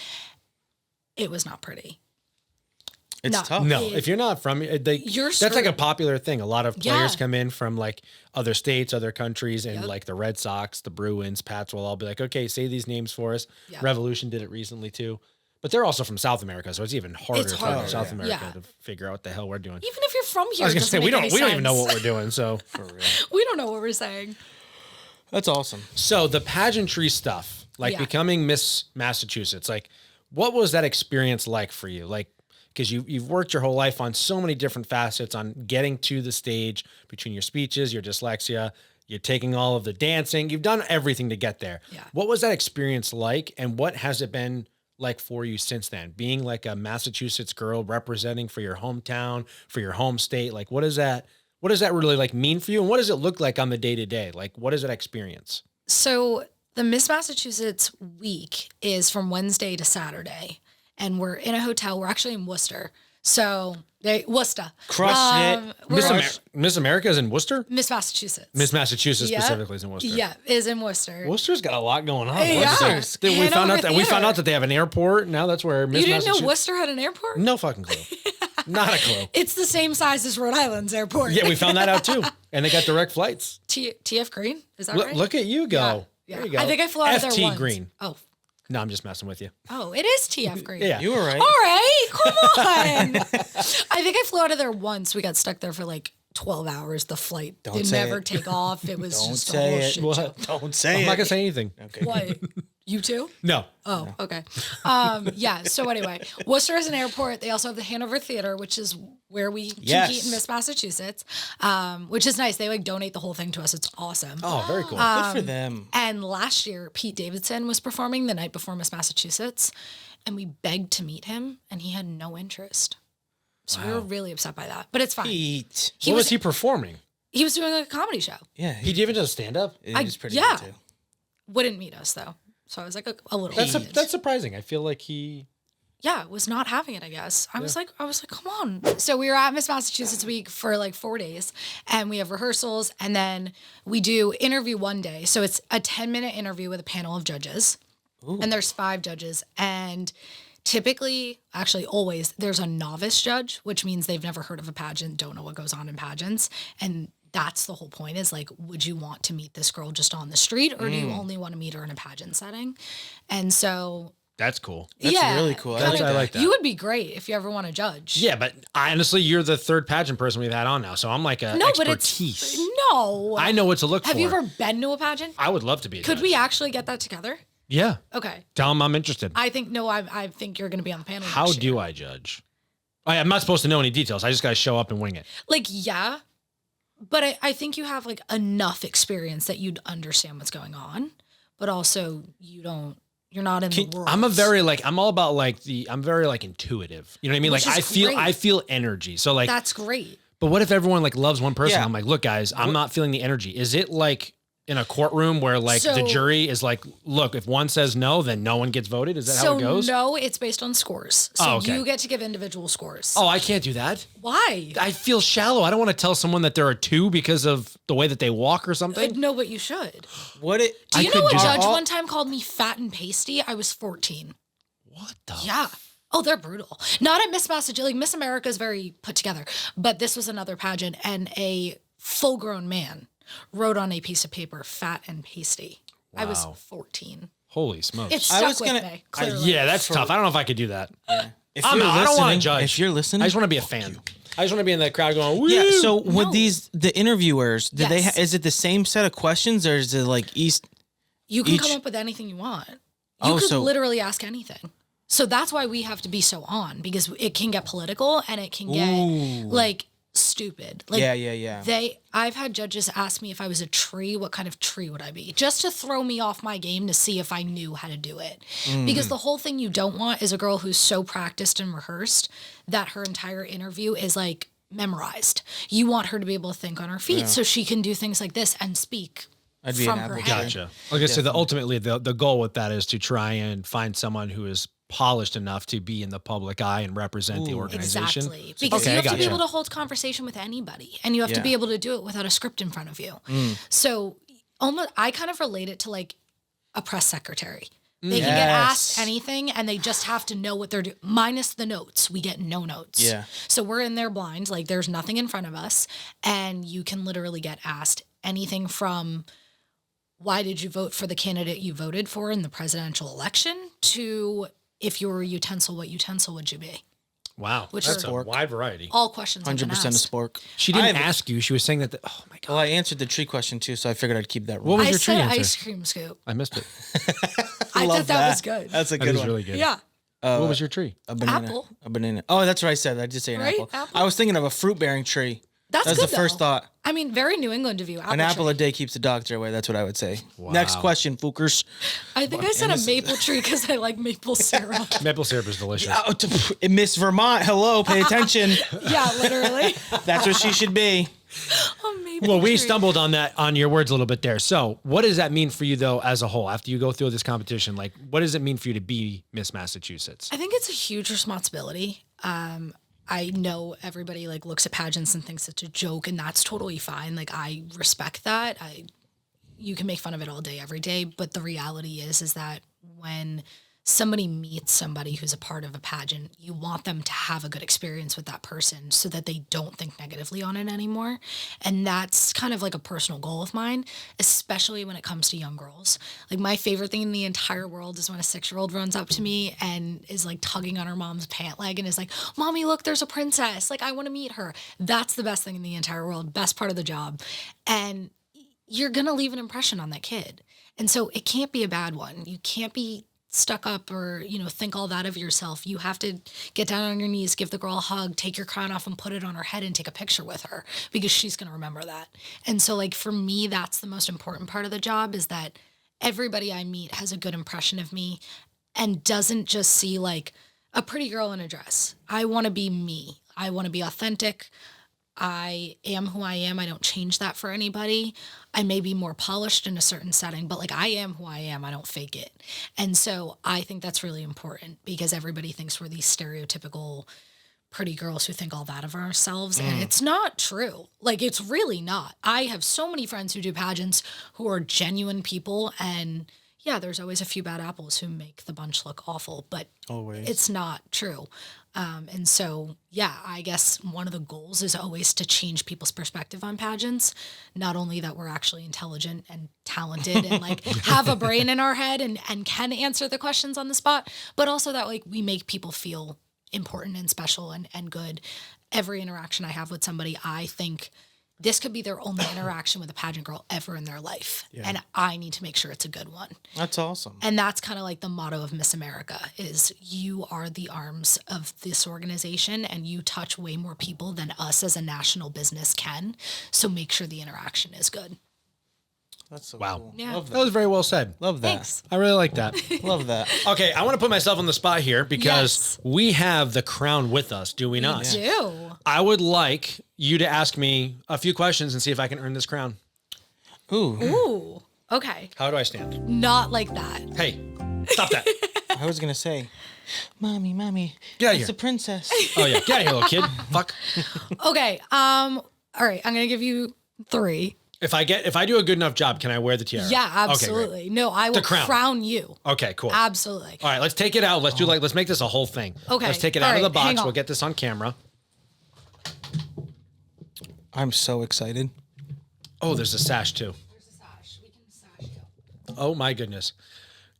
It was not pretty.
It's
No.
tough.
No, if you're not from,
You're
that's like a
screwed.
popular thing. A lot of players
Yeah.
come in from like other states, other countries, and
Yep.
like the Red Sox, the Bruins, Pats will all be like, okay, say these names for us.
Yeah.
Revolution did it recently too. But they're also from South America, so it's even harder
It's
for
harder,
South
yeah.
America
Yeah.
to figure out what the hell we're doing.
Even if you're from here,
I was
it
gonna say
doesn't
we
make
don't
any
even know
sense.
what we're doing. So
We don't know what we're saying.
That's awesome.
So the pageantry stuff, like
Yeah.
becoming Miss Massachusetts, like what was that experience like for you? Like, because you've worked your whole life on so many different facets on getting to the stage between your speeches, your dyslexia, you're taking all of the dancing, you've done everything to get there.
Yeah.
What was that experience like? And what has it been like for you since then? Being like a Massachusetts girl representing for your hometown, for your home state, like what does that really like mean for you? And what does it look like on the day to day? Like, what is that experience?
So the Miss Massachusetts week is from Wednesday to Saturday, and we're in a hotel. We're actually in Worcester. So Worcester.
Crushed it.
we're-
Miss America is in Worcester?
Miss Massachusetts.
Miss Massachusetts
Yeah.
specifically is in Worcester.
Yeah, is in Worcester.
Worcester's got a lot going on.
Yeah.
Worcester. We
Hanover
found out
Theater.
that they have an airport. Now that's where Miss
You didn't know
Massachusetts.
Worcester had an airport?
No fucking clue. Not a clue.
It's the same size as Rhode Island's airport.
Yeah, we found that out too. And they got direct flights.
TF Green? Is that
Look,
right?
look at you go.
Yeah.
There you go.
I think I flew out of there
FT
once.
Green.
Oh,
No, I'm just messing with you.
it is TF Green.
Yeah.
You were right.
All right, come on. I think I flew out of there once. We got stuck there for like 12 hours. The flight
Don't
did
say
never
it.
take off. It was
Don't
just a
say
whole
it.
shit
What?
show.
Don't say
I'm
it.
not gonna say anything.
Okay.
What? You too?
No.
Oh, okay. Yeah. So anyway, Worcester is an airport. They also have the Hanover Theater, which is where we
Yes.
compete in Miss Massachusetts, which is nice. They like donate the whole thing to us. It's awesome.
Oh, very cool.
Good for them.
And last year, Pete Davidson was performing the night before Miss Massachusetts, and we begged to meet him, and he had no interest. So we were really upset by that, but it's fine.
Pete.
He
what
was
was he performing?
he was doing like a comedy show.
Yeah.
He even does stand up.
He's pretty
yeah.
good too.
Wouldn't meet us though, so I was like a little.
That's
heated.
that's surprising. I feel like he
was not having it, I guess. I was like, come on. So we were at Miss Massachusetts Week for like 4 days, and we have rehearsals, and then we do interview one day. So it's a 10-minute interview with a panel of judges. Ooh. And there's 5 judges, and typically, actually always, there's a novice judge, which means they've never heard of a pageant, don't know what goes on in pageants. And that's the whole point, is like, would you want to meet this girl just on the street, or do you only want to meet her in a pageant setting? And so...
That's cool.
That's really cool.
I like that.
You would be great if you ever want to judge.
Yeah, but honestly, you're the 3rd pageant person we've had on now, so I'm like a expertise. I know what to look for.
Have you ever been to a pageant?
I would love to be a
Could
judge.
we actually get that together?
Yeah.
Okay.
Tell them I'm interested.
I think you're going to be on the panel.
How do I judge? I'm not supposed to know any details. I just got to show up and wing it.
Like, yeah. But I think you have like enough experience that you'd understand what's going on, but also you're not in the world.
I'm very like intuitive. You know what I mean?
Which
like
is
I feel energy. So like
that's great.
But what if everyone like loves one person?
Yeah.
I'm like, look, guys, I'm not feeling the energy. Is it like in a courtroom where like the jury is like, look, if one says no, then no one gets voted? Is that how it goes?
No, it's based on scores. So
okay.
you get to give individual scores.
Oh, I can't do that.
Why?
I feel shallow. I don't want to tell someone that there are 2 because of the way that they walk or something.
No, but you should.
Do
you know a judge one time called me fat and pasty? I was 14.
What the?
Yeah. Oh, they're brutal. Not at Miss Massachusetts. Like Miss America is very put together, but this was another pageant, and a full-grown man wrote on a piece of paper, "fat and pasty." Wow. I was 14.
Holy smokes!
It stuck with me. Clearly.
Yeah, that's tough. I don't know if I could do that.
Yeah.
I don't want to judge.
If you're listening,
I just want to be a fan. I just want to be in that crowd going, woo!
Yeah. So with the interviewers, is it the same set of questions, or is it like
You can come up with anything you want. You could literally ask anything. So that's why we have to be so on, because it can get political and it can get like stupid. Like,
yeah.
I've had judges ask me if I was a tree, what kind of tree would I be? Just to throw me off my game to see if I knew how to do it. Because the whole thing you don't want is a girl who's so practiced and rehearsed that her entire interview is like memorized. You want her to be able to think on her feet so she can do things like this and speak.
I'd be
from
an
her
apple.
head.
Gotcha. Like I said, ultimately the goal with that is to try and find someone who is polished enough to be in the public eye and represent the organization.
Exactly. Because you have to be able to hold conversation with anybody, and you have to be able to do it without a script in front of you. So I kind of relate it to like a press secretary. They can get asked anything, and they just have to know what they're doing. Minus the notes. We get no notes.
Yeah.
So we're in there blind. Like there's nothing in front of us, and you can literally get asked anything from why did you vote for the candidate you voted for in the presidential election to if you were a utensil, what utensil would you be?
Wow.
Which
that's
are
a wide variety.
All questions
100% a
asked.
spork.
She didn't ask you. She was saying that, oh my God.
Well, I answered the tree question too, so I figured I'd keep that
What
rule.
was
I
your tree
said
answer?
ice cream scoop.
I missed it.
I thought that was good.
That's a
That
good
is
one.
really good.
Yeah.
What was your tree?
A banana.
Apple.
A banana. Oh, that's what I said. I did say an
Right?
apple.
Apple.
I was thinking of a fruit-bearing tree.
That's
was
good,
the first
though.
thought.
I mean, very New England of you.
An apple a day keeps the doctor away. That's what I would say.
Wow.
Next question, Fookers.
I think I said a maple tree because I like maple syrup.
Maple syrup is delicious.
Miss Vermont, hello, pay attention.
Yeah, literally.
That's what she should be.
A maple
Well, we
tree.
stumbled on your words a little bit there. So what does that mean for you though, as a whole, after you go through this competition? Like, what does it mean for you to be Miss Massachusetts?
I think it's a huge responsibility. I know everybody like looks at pageants and thinks it's a joke, and that's totally fine. Like I respect that. You can make fun of it all day, every day, but the reality is that when somebody meets somebody who's a part of a pageant, you want them to have a good experience with that person so that they don't think negatively on it anymore. And that's kind of like a personal goal of mine, especially when it comes to young girls. Like my favorite thing in the entire world is when a 6-year-old runs up to me and is like tugging on her mom's pant leg and is like, "Mommy, look, there's a princess. Like I want to meet her." That's the best thing in the entire world, best part of the job. And you're going to leave an impression on that kid. And so it can't be a bad one. You can't be stuck up or, think all that of yourself. You have to get down on your knees, give the girl a hug, take your crown off and put it on her head and take a picture with her because she's going to remember that. And so like for me, that's the most important part of the job, is that everybody I meet has a good impression of me and doesn't just see like a pretty girl in a dress. I want to be me. I want to be authentic. I am who I am. I don't change that for anybody. I may be more polished in a certain setting, but like I am who I am. I don't fake it. And so I think that's really important because everybody thinks we're these stereotypical pretty girls who think all that of ourselves. And it's not true. Like, it's really not. I have so many friends who do pageants who are genuine people. And yeah, there's always a few bad apples who make the bunch look awful, but
Always.
it's not true. And so, yeah, I guess one of the goals is always to change people's perspective on pageants. Not only that we're actually intelligent and talented and like have a brain in our head and can answer the questions on the spot, but also that like we make people feel important and special and good. Every interaction I have with somebody, I think this could be their only interaction with a pageant girl ever in their life. Yeah. And I need to make sure it's a good one.
That's awesome.
And that's kind of like the motto of Miss America is you are the arms of this organization and you touch way more people than us as a national business can. So make sure the interaction is good.
That's so
wow.
cool.
Yeah.
Love
That
that.
was very well said.
Love that.
Thanks.
I really like that.
Love that.
Okay, I want to put myself on the spot here because
Yes.
we have the crown with us, do we not?
We do.
I would like you to ask me a few questions and see if I can earn this crown.
Ooh.
Ooh. Okay.
How do I stand?
Not like that.
Hey, stop that.
I was going to say, Mommy,
Get out of
it's
here.
a princess.
Oh, yeah. Get out of here, little kid. Fuck.
Okay. All right. I'm going to give you 3.
If I do a good enough job, can I wear the tiara?
Yeah,
Okay,
absolutely.
great.
No, I will crown you.
Okay, cool.
Absolutely.
All right, let's take it out. Let's make this a whole thing.
Okay.
Let's take it
All
out of the
right, hang
box.
on.
We'll get this on camera.
I'm so excited.
Oh, there's a sash too.
There's a sash. We can sash you.
Oh my goodness.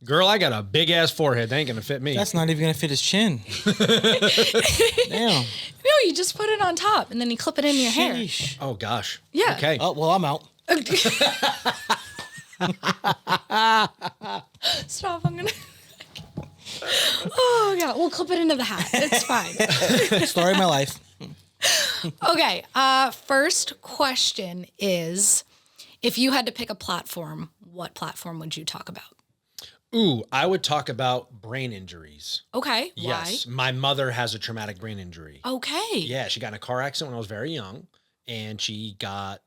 Girl, I got a big ass forehead. They ain't gonna fit me.
That's not even going to fit his chin. Damn.
No, you just put it on top and then you clip it in your hair.
Sheesh.
Oh gosh.
Yeah.
Okay.
Oh, well, I'm out.
Stop. I'm going to. Oh, yeah. We'll clip it into the hat. It's fine.
Story of my life.
Okay. First question is if you had to pick a platform, what platform would you talk about?
Ooh, I would talk about brain injuries.
Okay.
Yes. My mother has a traumatic brain injury.
Why? Okay.
Yeah, she got in a car accident when I was very young. And she got,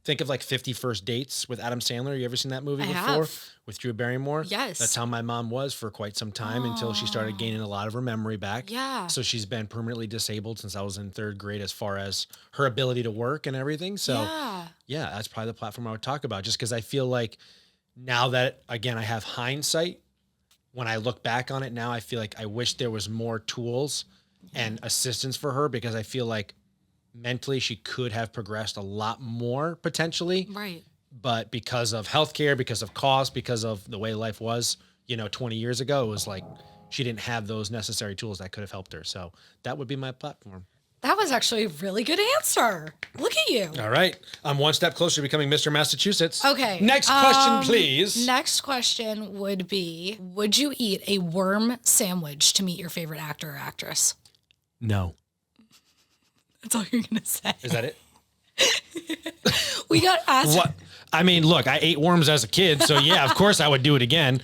think of like 50 First Dates with Adam Sandler. You ever seen that movie
I
before?
have.
With Drew Barrymore?
Yes.
That's how my mom was for quite some time until she started gaining a lot of her memory back.
Yeah.
So she's been permanently disabled since I was in 3rd grade as far as her ability to work and everything. So yeah, that's probably the platform I would talk about just because I feel like now that, again, I have hindsight, when I look back on it now, I feel like I wish there was more tools and assistance for her because I feel like mentally she could have progressed a lot more potentially.
Right.
But because of healthcare, because of cost, because of the way life was, 20 years ago, it was like she didn't have those necessary tools that could have helped her. So that would be my platform.
That was actually a really good answer. Look at you.
All right. I'm one step closer to becoming Mr. Massachusetts.
Okay.
Next question, please.
Next question would be, would you eat a worm sandwich to meet your favorite actor or actress?
No.
That's all you're going to say.
Is that it?
We got asked.
What? I mean, look, I ate worms as a kid, so yeah, of course I would do it again.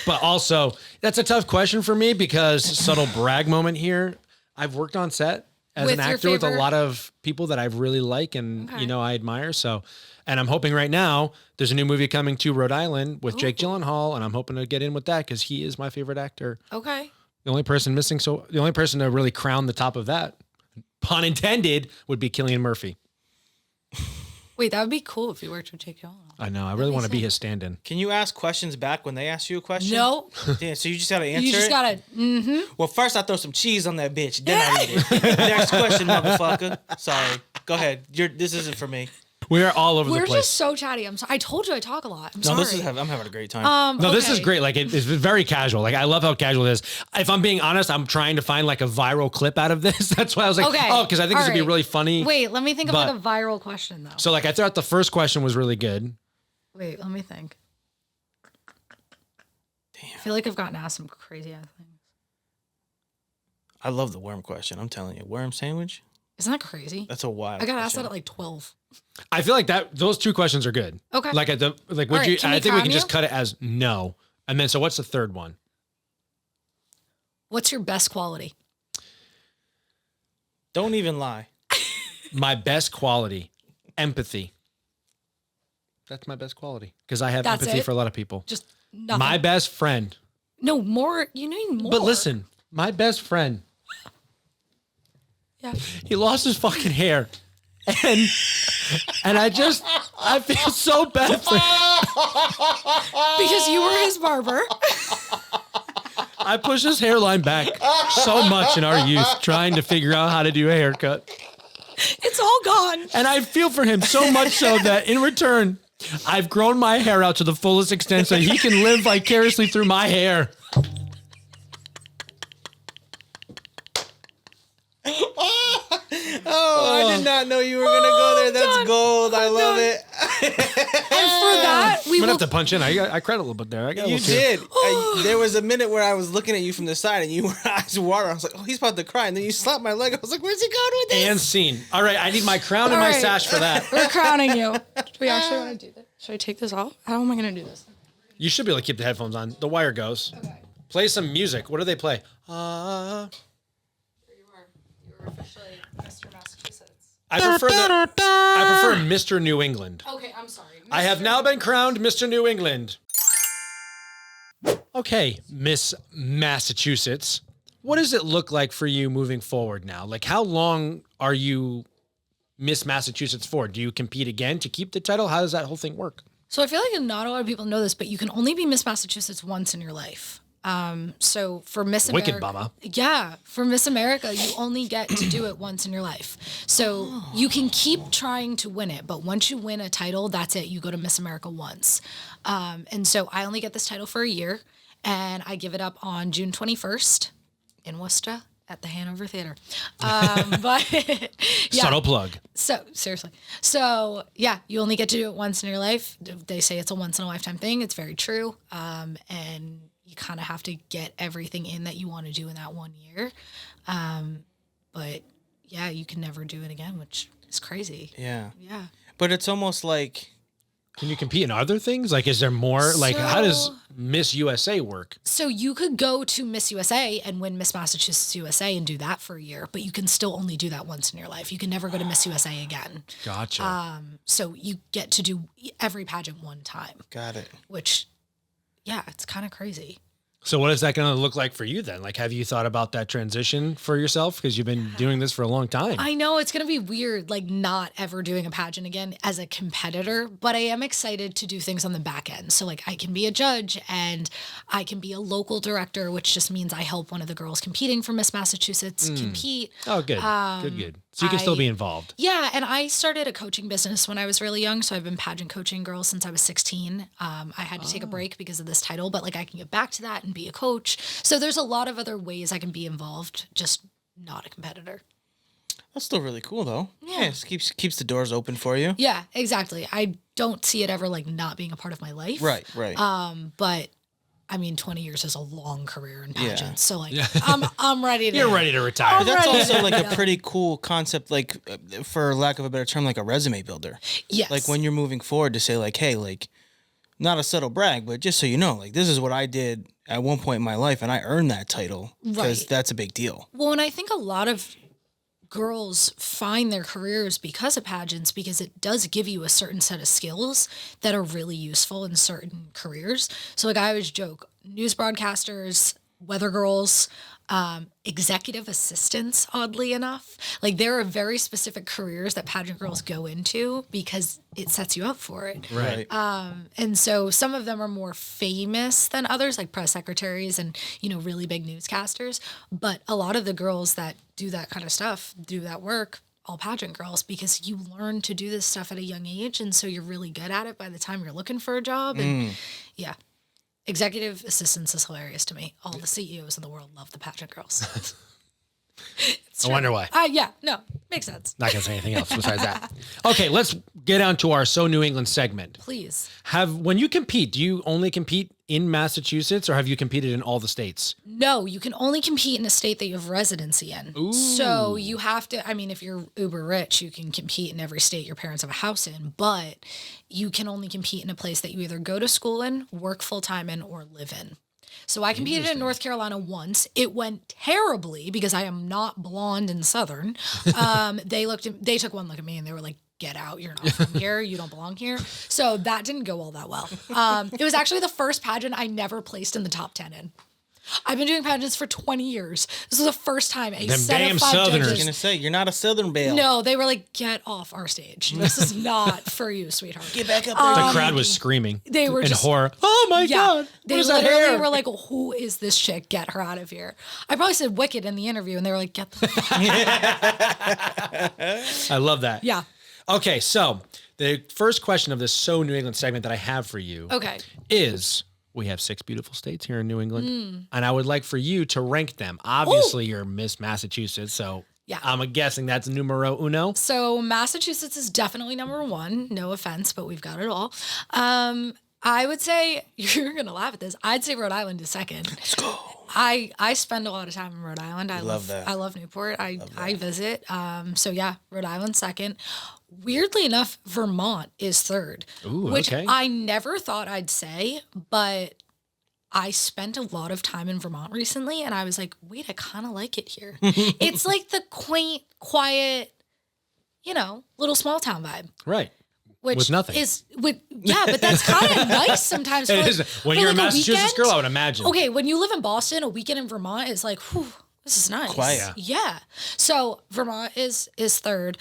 But also, that's a tough question for me because subtle brag moment here. I've worked on set as
With
an
your
actor with a
favorite-
lot of people that I really like and,
Okay.
I admire. So, and I'm hoping right now there's a new movie coming to Rhode Island with Jake Gyllenhaal, and I'm hoping to get in with that because he is my favorite actor.
Okay.
The only person to really crown the top of that, pun intended, would be Cillian Murphy.
Wait, that would be cool if you worked with Jake Gyllenhaal.
I know. I really want to be his stand-in.
Can you ask questions back when they ask you a question?
No,
Damn, so you just got to answer
you just
it?
got to.
Well, first I throw some cheese on that bitch. Then I eat it. Next question, motherfucker. Sorry. Go ahead. This isn't for me.
We are all over the
We're
place.
just so chatty. I'm sorry. I told you I talk a lot. I'm
No,
sorry.
I'm having a great time.
No, this is
okay.
great. Like it's very casual. Like I love how casual it is. If I'm being honest, I'm trying to find like a viral clip out of this. That's why I was like,
Okay.
oh, because I think this would be
All right.
really funny.
Wait, let me think of
But-
like a viral question though.
So like I thought the first question was really good.
Wait, let me think. Damn. I feel like I've gotten asked some crazy ass things.
I love the worm question. I'm telling you. Worm sandwich?
Isn't that crazy?
That's a wild
I got asked
question.
that at like 12.
I feel like those two questions are good.
Okay.
Like would
All right,
you?
can
I
we
think we
crown
can just
you?
cut it as no. And then so what's the third one?
What's your best quality?
Don't even lie.
My best quality, empathy. That's my best quality because I have
That's
empathy
it?
for a lot of people.
Just nothing.
My best friend.
No, more. You need more.
But listen, my best friend,
Yeah.
he lost his fucking hair. And I feel so bad for him.
Because you were his barber.
I pushed his hairline back so much in our youth trying to figure out how to do a haircut.
It's all gone.
And I feel for him so much so that in return, I've grown my hair out to the fullest extent so he can live vicariously through my hair.
Oh, I did not know you were going to go there. That's gold. I love it.
And for that, we
I'm gonna
will.
have to punch in. I cried a little bit there. I got a
You
little tear.
did. There was a minute where I was looking at you from the side and you were eyes watering. I was like, oh, he's about to cry. And then you slapped my leg. I was like, where's he going with this?
And scene. All right, I need my crown and
All
my
right.
sash for that.
We're crowning you. Do we actually want to do this? Should I take this off? How am I going to do this?
You should be able to keep the headphones on. The wire goes.
Okay.
Play some music. What do they play?
Here you are. You are officially Mr. Massachusetts.
I prefer Mr. New England.
Okay, I'm sorry.
I have now been crowned Mr. New England. Okay, Miss Massachusetts. What does it look like for you moving forward now? Like, how long are you Miss Massachusetts for? Do you compete again to keep the title? How does that whole thing work?
So I feel like not a lot of people know this, but you can only be Miss Massachusetts once in your life. So for Miss America,
Wicked bummer.
yeah, for Miss America, you only get to do it once in your life. So you can keep trying to win it, but once you win a title, that's it. You go to Miss America once. And so I only get this title for a year, and I give it up on June 21st in Worcester at the Hanover Theater. But yeah.
Subtle plug.
So seriously. So yeah, you only get to do it once in your life. They say it's a once in a lifetime thing. It's very true. And you kind of have to get everything in that you want to do in that 1 year. But yeah, you can never do it again, which is crazy.
Yeah.
Yeah.
But it's almost like,
Can you compete in other things? Like, is there more? Like, how does
So-
Miss USA work?
So you could go to Miss USA and win Miss Massachusetts USA and do that for a year, but you can still only do that once in your life. You can never go to Miss USA again.
Gotcha.
So you get to do every pageant one time,
got it.
which, yeah, it's kind of crazy.
So what is that going to look like for you then? Like, have you thought about that transition for yourself? Because you've been doing this for a long time.
I know it's going to be weird, like not ever doing a pageant again as a competitor, but I am excited to do things on the back end. So like I can be a judge and I can be a local director, which just means I help one of the girls competing for Miss Massachusetts compete.
Oh, good. Good. So you can still be involved.
Yeah, and I started a coaching business when I was really young, so I've been pageant coaching girls since I was 16. I had to take a break because of this title, but like I can get back to that and be a coach. So there's a lot of other ways I can be involved, just not a competitor.
That's still really cool, though. Yeah, it keeps the doors open for you.
Yeah, exactly. I don't see it ever like not being a part of my life.
Right.
But I mean, 20 years is a long career in pageants.
Yeah.
So like, I'm ready to.
You're ready to retire.
I'm
That's
ready
also
to
like a
go.
pretty cool concept, like for lack of a better term, like a resume builder.
Yes.
Like when you're moving forward to say like, hey, like not a subtle brag, but just so you know, like this is what I did at one point in my life and I earned that title because
Right.
that's a big deal.
Well, and I think a lot of girls find their careers because of pageants because it does give you a certain set of skills that are really useful in certain careers. So like I always joke, news broadcasters, weather girls, executive assistants, oddly enough. Like there are very specific careers that pageant girls go into because it sets you up for it.
Right.
And so some of them are more famous than others, like press secretaries and, you know, really big newscasters. But a lot of the girls that do that kind of stuff, do that work, all pageant girls, because you learn to do this stuff at a young age. And so you're really good at it by the time you're looking for a job. And yeah, executive assistants is hilarious to me. All the CEOs in the world love the pageant girls.
I wonder why.
Yeah, no, makes sense.
Not going to say anything else besides that. Okay, let's get on to our So New England segment.
Please.
When you compete, do you only compete in Massachusetts or have you competed in all the states?
No, you can only compete in a state that you have residency in.
Ooh.
So you have to, I mean, if you're uber rich, you can compete in every state your parents have a house in, but you can only compete in a place that you either go to school in, work full time in, or live in. So I competed in North Carolina once. It went terribly because I am not blonde and Southern. They took one look at me and they were like, get out. You're not from here. You don't belong here. So that didn't go all that well. It was actually the first pageant I never placed in the top 10 in. I've been doing pageants for 20 years. This is the first time a
Them
set
damn
of 5
Southerners.
I was
judges.
gonna say you're not a Southern belle.
No, they were like, get off our stage. This is not for you, sweetheart.
Get back up there.
The crowd was screaming.
They were
in
just
horror. Oh my God.
They
What is that
literally
hair?
were like, who is this chick? Get her out of here. I probably said Wicked in the interview and they were like, get the
I love that.
Yeah.
Okay, so the first question of this So New England segment that I have for you
Okay.
is, we have 6 beautiful states here in New England, and I would like for you to rank them. Obviously, you're Miss Massachusetts, so
Yeah.
I'm guessing that's numero uno.
So Massachusetts is definitely number 1. No offense, but we've got it all. I would say, you're going to laugh at this, I'd say Rhode Island is second. Let's go. I spend a lot of time in Rhode Island. I love
that.
I love Newport. I visit. So yeah, Rhode Island second. Weirdly enough, Vermont is third,
Ooh,
which
okay.
I never thought I'd say, but I spent a lot of time in Vermont recently and I was like, wait, I kind of like it here. It's like the quaint, quiet, little small town vibe.
Right.
Which
With nothing.
But that's kind of nice sometimes.
It
for
is.
like-
When
for
you're a
like
Massachusetts
weekend.
girl, I would imagine.
Okay, when you live in Boston, a weekend in Vermont is like, whew, this is nice.
Quiet.
Yeah. So Vermont is third.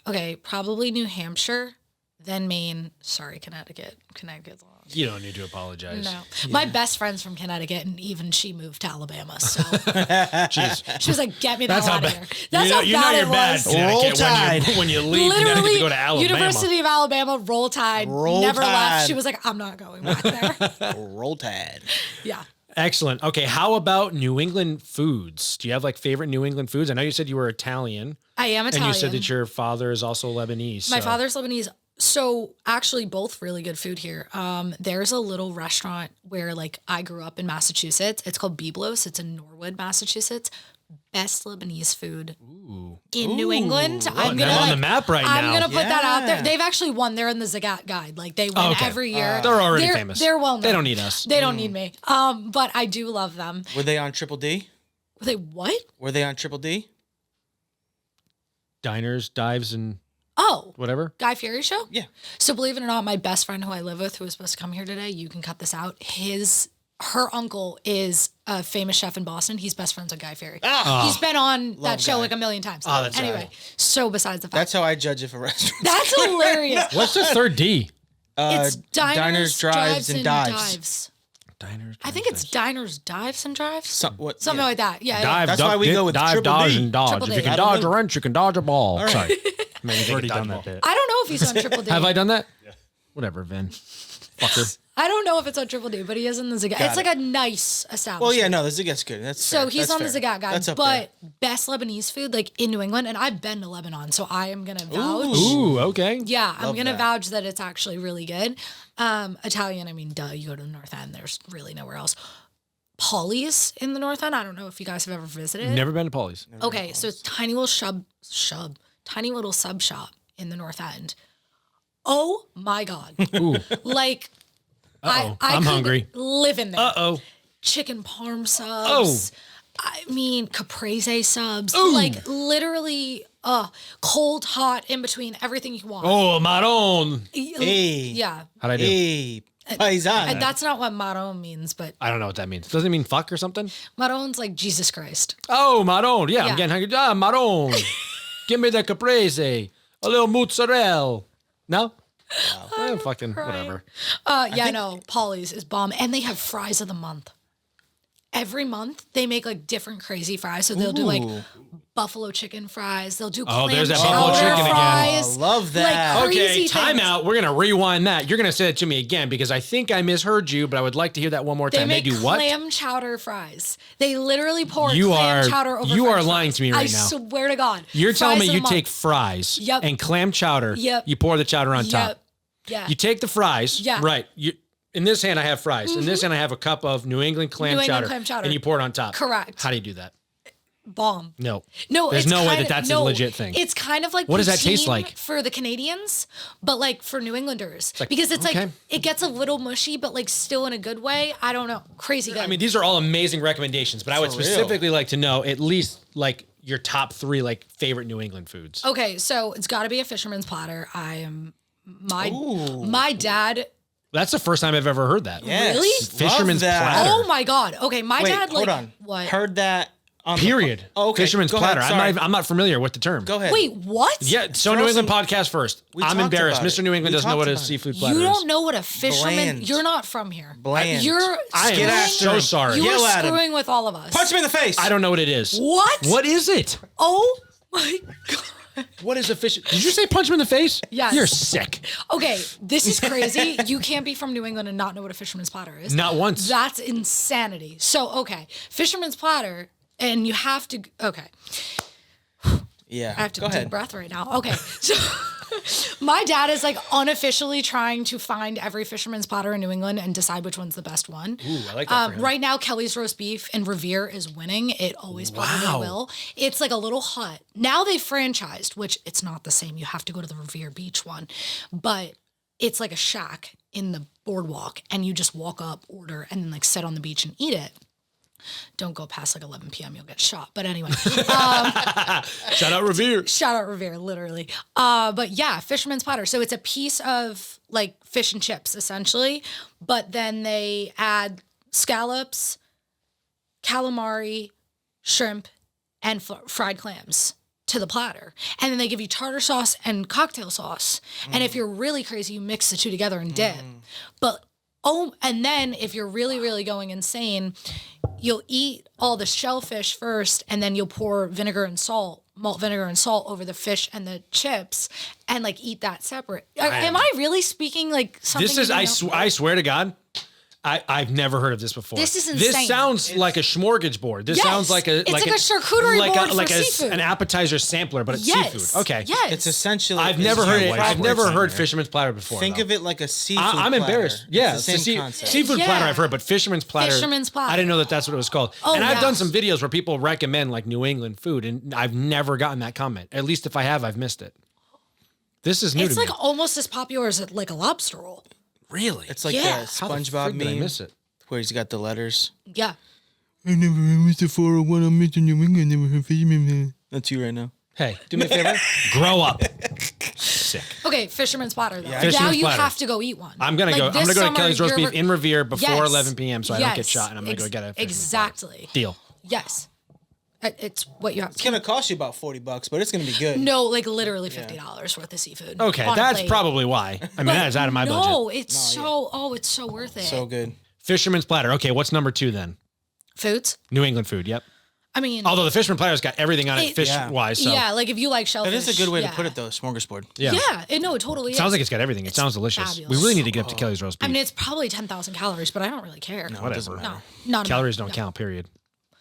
Okay, probably New Hampshire, then Maine. Sorry, Connecticut. Connecticut's long.
You don't need to apologize.
No. My best friend's from Connecticut, and even she moved to Alabama. So
Jeez.
she was like, get me the
That's
hell
how
out of
bad.
here. That's how
you know
bad
you're
it
bad.
was.
Roll
Connecticut,
Tide.
when you leave Connecticut to go to Alabama.
University of Alabama, Roll Tide,
Roll
never
Tide.
left. She was like, I'm not going back there.
Roll Tide.
Yeah.
Excellent. Okay, how about New England foods? Do you have like favorite New England foods? I know you said you were Italian.
I am Italian.
And you said that your father is also Lebanese.
My
so-
father's Lebanese. So actually both really good food here. There's a little restaurant where like I grew up in Massachusetts. It's called Biblos. It's in Norwood, Massachusetts. Best Lebanese food in New England. I'm
they're on the map right
I'm
now.
gonna put that out there.
Yeah.
They've actually won. They're in the Zagat Guide. Like they win
Okay.
every year.
They're already famous.
They're well known.
They don't need us.
They don't need me. But I do love them.
Were they on Triple D?
Were they what?
Were they on Triple D?
Diners, dives, and
Oh,
whatever.
Guy Fieri show?
Yeah.
So believe it or not, my best friend who I live with, who was supposed to come here today, you can cut this out. Her uncle is a famous chef in Boston. He's best friends with Guy Fieri. He's been on that show
Guy.
like a million times.
Oh, that's
anyway,
right.
so besides the fact,
That's how I judge if a restaurant.
that's hilarious.
What's the third D?
It's diners, drives, and
dives.
dives.
Diners.
I think it's diners, dives, and drives.
Something
Something like that. Yeah.
Dive,
That's
duck,
why we
dip,
go with
dive,
triple
dodge,
D.
and dodge.
Triple
If
D.
you can
I don't
dodge a
know.
wrench, you can dodge a ball. Sorry.
You've already done that bit.
I don't know if he's on Triple D.
Have I done that? Yeah. Whatever, Vin. Fucker.
I don't know if it's on Triple D, but he is in the Zagat. It's like a nice establishment.
Well, yeah, no, the Zagat's good. That's
So
fair.
he's
That's
on the
fair.
Zagat Guide,
That's up
but best Lebanese food like in New England, and I've been to Lebanon, so I am gonna vouch.
Ooh, okay.
Yeah, I'm gonna
that.
vouch that it's actually really good. Italian, I mean, duh, you go to the North End, there's really nowhere else. Polly's in the North End. I don't know if you guys have ever visited.
Never been to Polly's.
Okay, so it's tiny little tiny little sub shop in the North End. Oh my God!
Ooh.
Like,
Uh-oh.
I
I'm
could
hungry.
live in there.
Uh-oh.
Chicken parm subs. I mean, caprese subs. Like literally, cold, hot, in between, everything you want.
Oh, Maron.
Hey.
Yeah.
How'd I do?
Hey, paisan.
That's not what maron means, but
I don't know what that means. Does it mean fuck or something?
maron's like Jesus Christ.
Oh, Maron. Yeah,
Yeah.
I'm getting hungry. Ah, Maron. Give me the caprese. A little mozzarella. No? Fucking whatever.
No, Polly's is bomb. And they have fries of the month. Every month they make like different crazy fries. So they'll do like buffalo chicken fries. They'll do clam
there's that
chowder
buffalo chicken again.
fries.
Oh, love that.
Like
Okay,
crazy
time
things.
out. We're going to rewind that. You're going to say it to me again because I think I misheard you, but I would like to hear that one more
They
time.
make
do what?
clam chowder fries. They literally pour
You
clam
are-
chowder over
you are
French
lying
fries.
to me right
I
now.
swear to God.
You're telling
Fries
me
of
you
the
take
month.
fries
Yep.
and clam chowder.
Yep.
You pour the chowder on top.
Yeah.
You take the fries.
Yeah.
Right. In this hand, I have fries. In this hand, I have a cup of New England clam
New England
chowder.
clam chowder.
And you pour it on top.
Correct.
How do you do that?
bomb.
No.
There's
no way that's a legit thing.
It's kind of like
what does that taste like
for the Canadians, but like for New Englanders, because it's like it gets a little mushy, but like still in a good way. I don't know, crazy good.
I mean, these are all amazing recommendations, but I would specifically like to know at least like your top 3 like favorite New England foods.
Okay, so it's got to be a fisherman's platter. My dad.
That's the first time I've ever heard that.
Yes.
Really?
Fisherman's platter.
Oh my god. Okay, my dad like
hold on.
what?
Heard that on
Period.
Okay.
Fisherman's
Go ahead.
platter.
Sorry.
I'm not familiar with the term.
Go ahead.
Wait, what?
Yeah, so
Throw
New England
some-
podcast first.
We
I'm
talked
embarrassed.
about
Mr.
it.
New England
We
doesn't know what a
talked about it.
seafood platter
You
is.
don't know what a fisherman.
Bland.
You're not from here.
Bland.
You're
I
Get
am
after
so
him.
sorry.
You
Yell
are
at him.
screwing with all of us.
Punch him in the face.
I don't know what it is.
What?
What is it?
Oh my god.
What is a fish? Did you say punch him in the face?
Yes.
You're sick.
Okay, this is crazy. You can't be from New England and not know what a fisherman's platter is.
Not once.
That's insanity. So, okay, fisherman's platter, and you have to. Okay,
Yeah.
I have to
Go
take
ahead.
a breath right now. Okay, so my dad is like unofficially trying to find every fisherman's platter in New England and decide which one's the best one.
Ooh, I like that for him.
Right now, Kelly's roast beef in Revere is winning. It always probably
Wow.
will. It's like a little hut. Now they've franchised, which it's not the same. You have to go to the Revere Beach one, but it's like a shack in the boardwalk, and you just walk up, order, and then like sit on the beach and eat it. Don't go past like 11 p.m. You'll get shot. But anyway,
Shout out Revere.
shout out Revere, literally. But yeah, fisherman's platter. So it's a piece of like fish and chips essentially, but then they add scallops, calamari, shrimp, and fried clams to the platter. And then they give you tartar sauce and cocktail sauce. And if you're really crazy, you mix the two together and dip. But and then if you're really, really going insane, you'll eat all the shellfish first, and then you'll pour malt vinegar and salt over the fish and the chips, and like eat that separate. Am I really speaking like something?
This is, I swear to God, I've never heard of this before.
This is
This
insane.
sounds like a smorgasbord. This
Yes.
sounds like a
It's like a charcuterie board for seafood.
an appetizer sampler, but it's seafood. Okay.
Yes.
It's essentially.
I've never heard it.
wife's
I've
words
never
in
heard
there.
fisherman's platter before.
Think
though.
of it like a seafood.
I'm
platter.
embarrassed. Yeah,
It's the same concept.
seafood
Yeah.
platter I've heard, but fisherman's platter.
Fisherman's platter.
I didn't know that that's what it was called.
Oh,
and I've
yeah.
done some videos where people recommend like New England food, and I've never gotten that comment. At least if I have, I've missed it. This is new
It's
to
like
me.
almost as popular as like a lobster roll.
Really?
It's like
Yeah.
the
How the
SpongeBob
frick did I
meme
miss it?
where he's got the letters.
Yeah.
I never heard Mr. 401 on Mr. New England. Never heard fisherman. That's you right now.
Hey, do me a favor. Grow up. Sick.
Okay, fisherman's platter though.
Yeah.
Now
Fisherman's
you
platter.
have to go eat one.
I'm gonna go. I'm
this
gonna go to
summer,
Kelly's roast
you're-
beef in Revere before
Yes.
11 p.m. so I don't get
Yes.
shot, and I'm gonna go get a fisherman's
exactly.
platter. Deal.
Yes. It's what you have
It's
to.
gonna cost you about $40, but it's gonna be good.
No, like literally $50 worth of seafood.
Okay,
on a
that's
plate.
probably why. I mean,
But
that's out of my
no,
budget.
it's it's so worth it.
So good.
Fisherman's platter. Okay, what's number 2 then?
Foods.
New England food. Yep.
I mean,
Although the fisherman platter's got everything on it, fish wise. So
yeah, like if you like shellfish.
That is a good way
yeah.
to put it, though. Smorgasbord.
yeah.
Yeah, it totally
Sounds
is.
like it's got everything. It sounds delicious.
fabulous.
We really need to get up to Kelly's roast beef.
I mean, it's probably 10,000 calories, but I don't really care.
No, it
Whatever.
doesn't matter.
No, not
Calories
enough.
don't
No.
count. Period.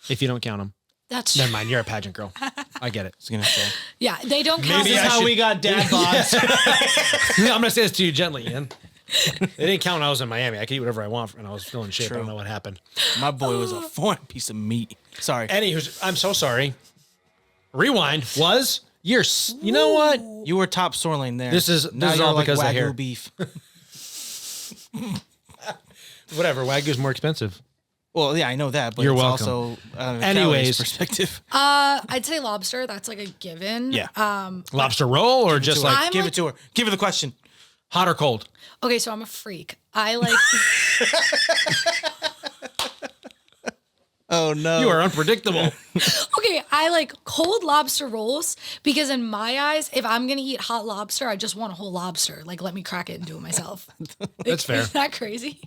If you don't count them,
That's
never mind. You're a pageant girl. I get it.
I was gonna say.
Yeah, they don't count.
Maybe
This
I
is how
should-
we got dad bods.
I'm gonna say this to you gently, Ian. They didn't count when I was in Miami. I could eat whatever I want, and I was still in shape. I don't know what happened.
My boy was a foreign piece of meat. Sorry.
Anywho, I'm so sorry. Rewind was you know what?
You were top sirloin there.
This is
now you're
all
like
because of
Wagyu
hair.
beef.
Whatever. Wagyu's more expensive.
Well, yeah, I know that, but
You're
it's
welcome.
also
Anyways.
perspective.
I'd say lobster. That's like a given.
Yeah.
Lobster roll or just like
I'm
Give
like-
it to her. Give her the question.
hot or cold?
Okay, so I'm a freak. I like.
Oh no.
You are unpredictable.
Okay, I like cold lobster rolls because in my eyes, if I'm gonna eat hot lobster, I just want a whole lobster. Like, let me crack it and do it myself.
That's fair.
Isn't that crazy?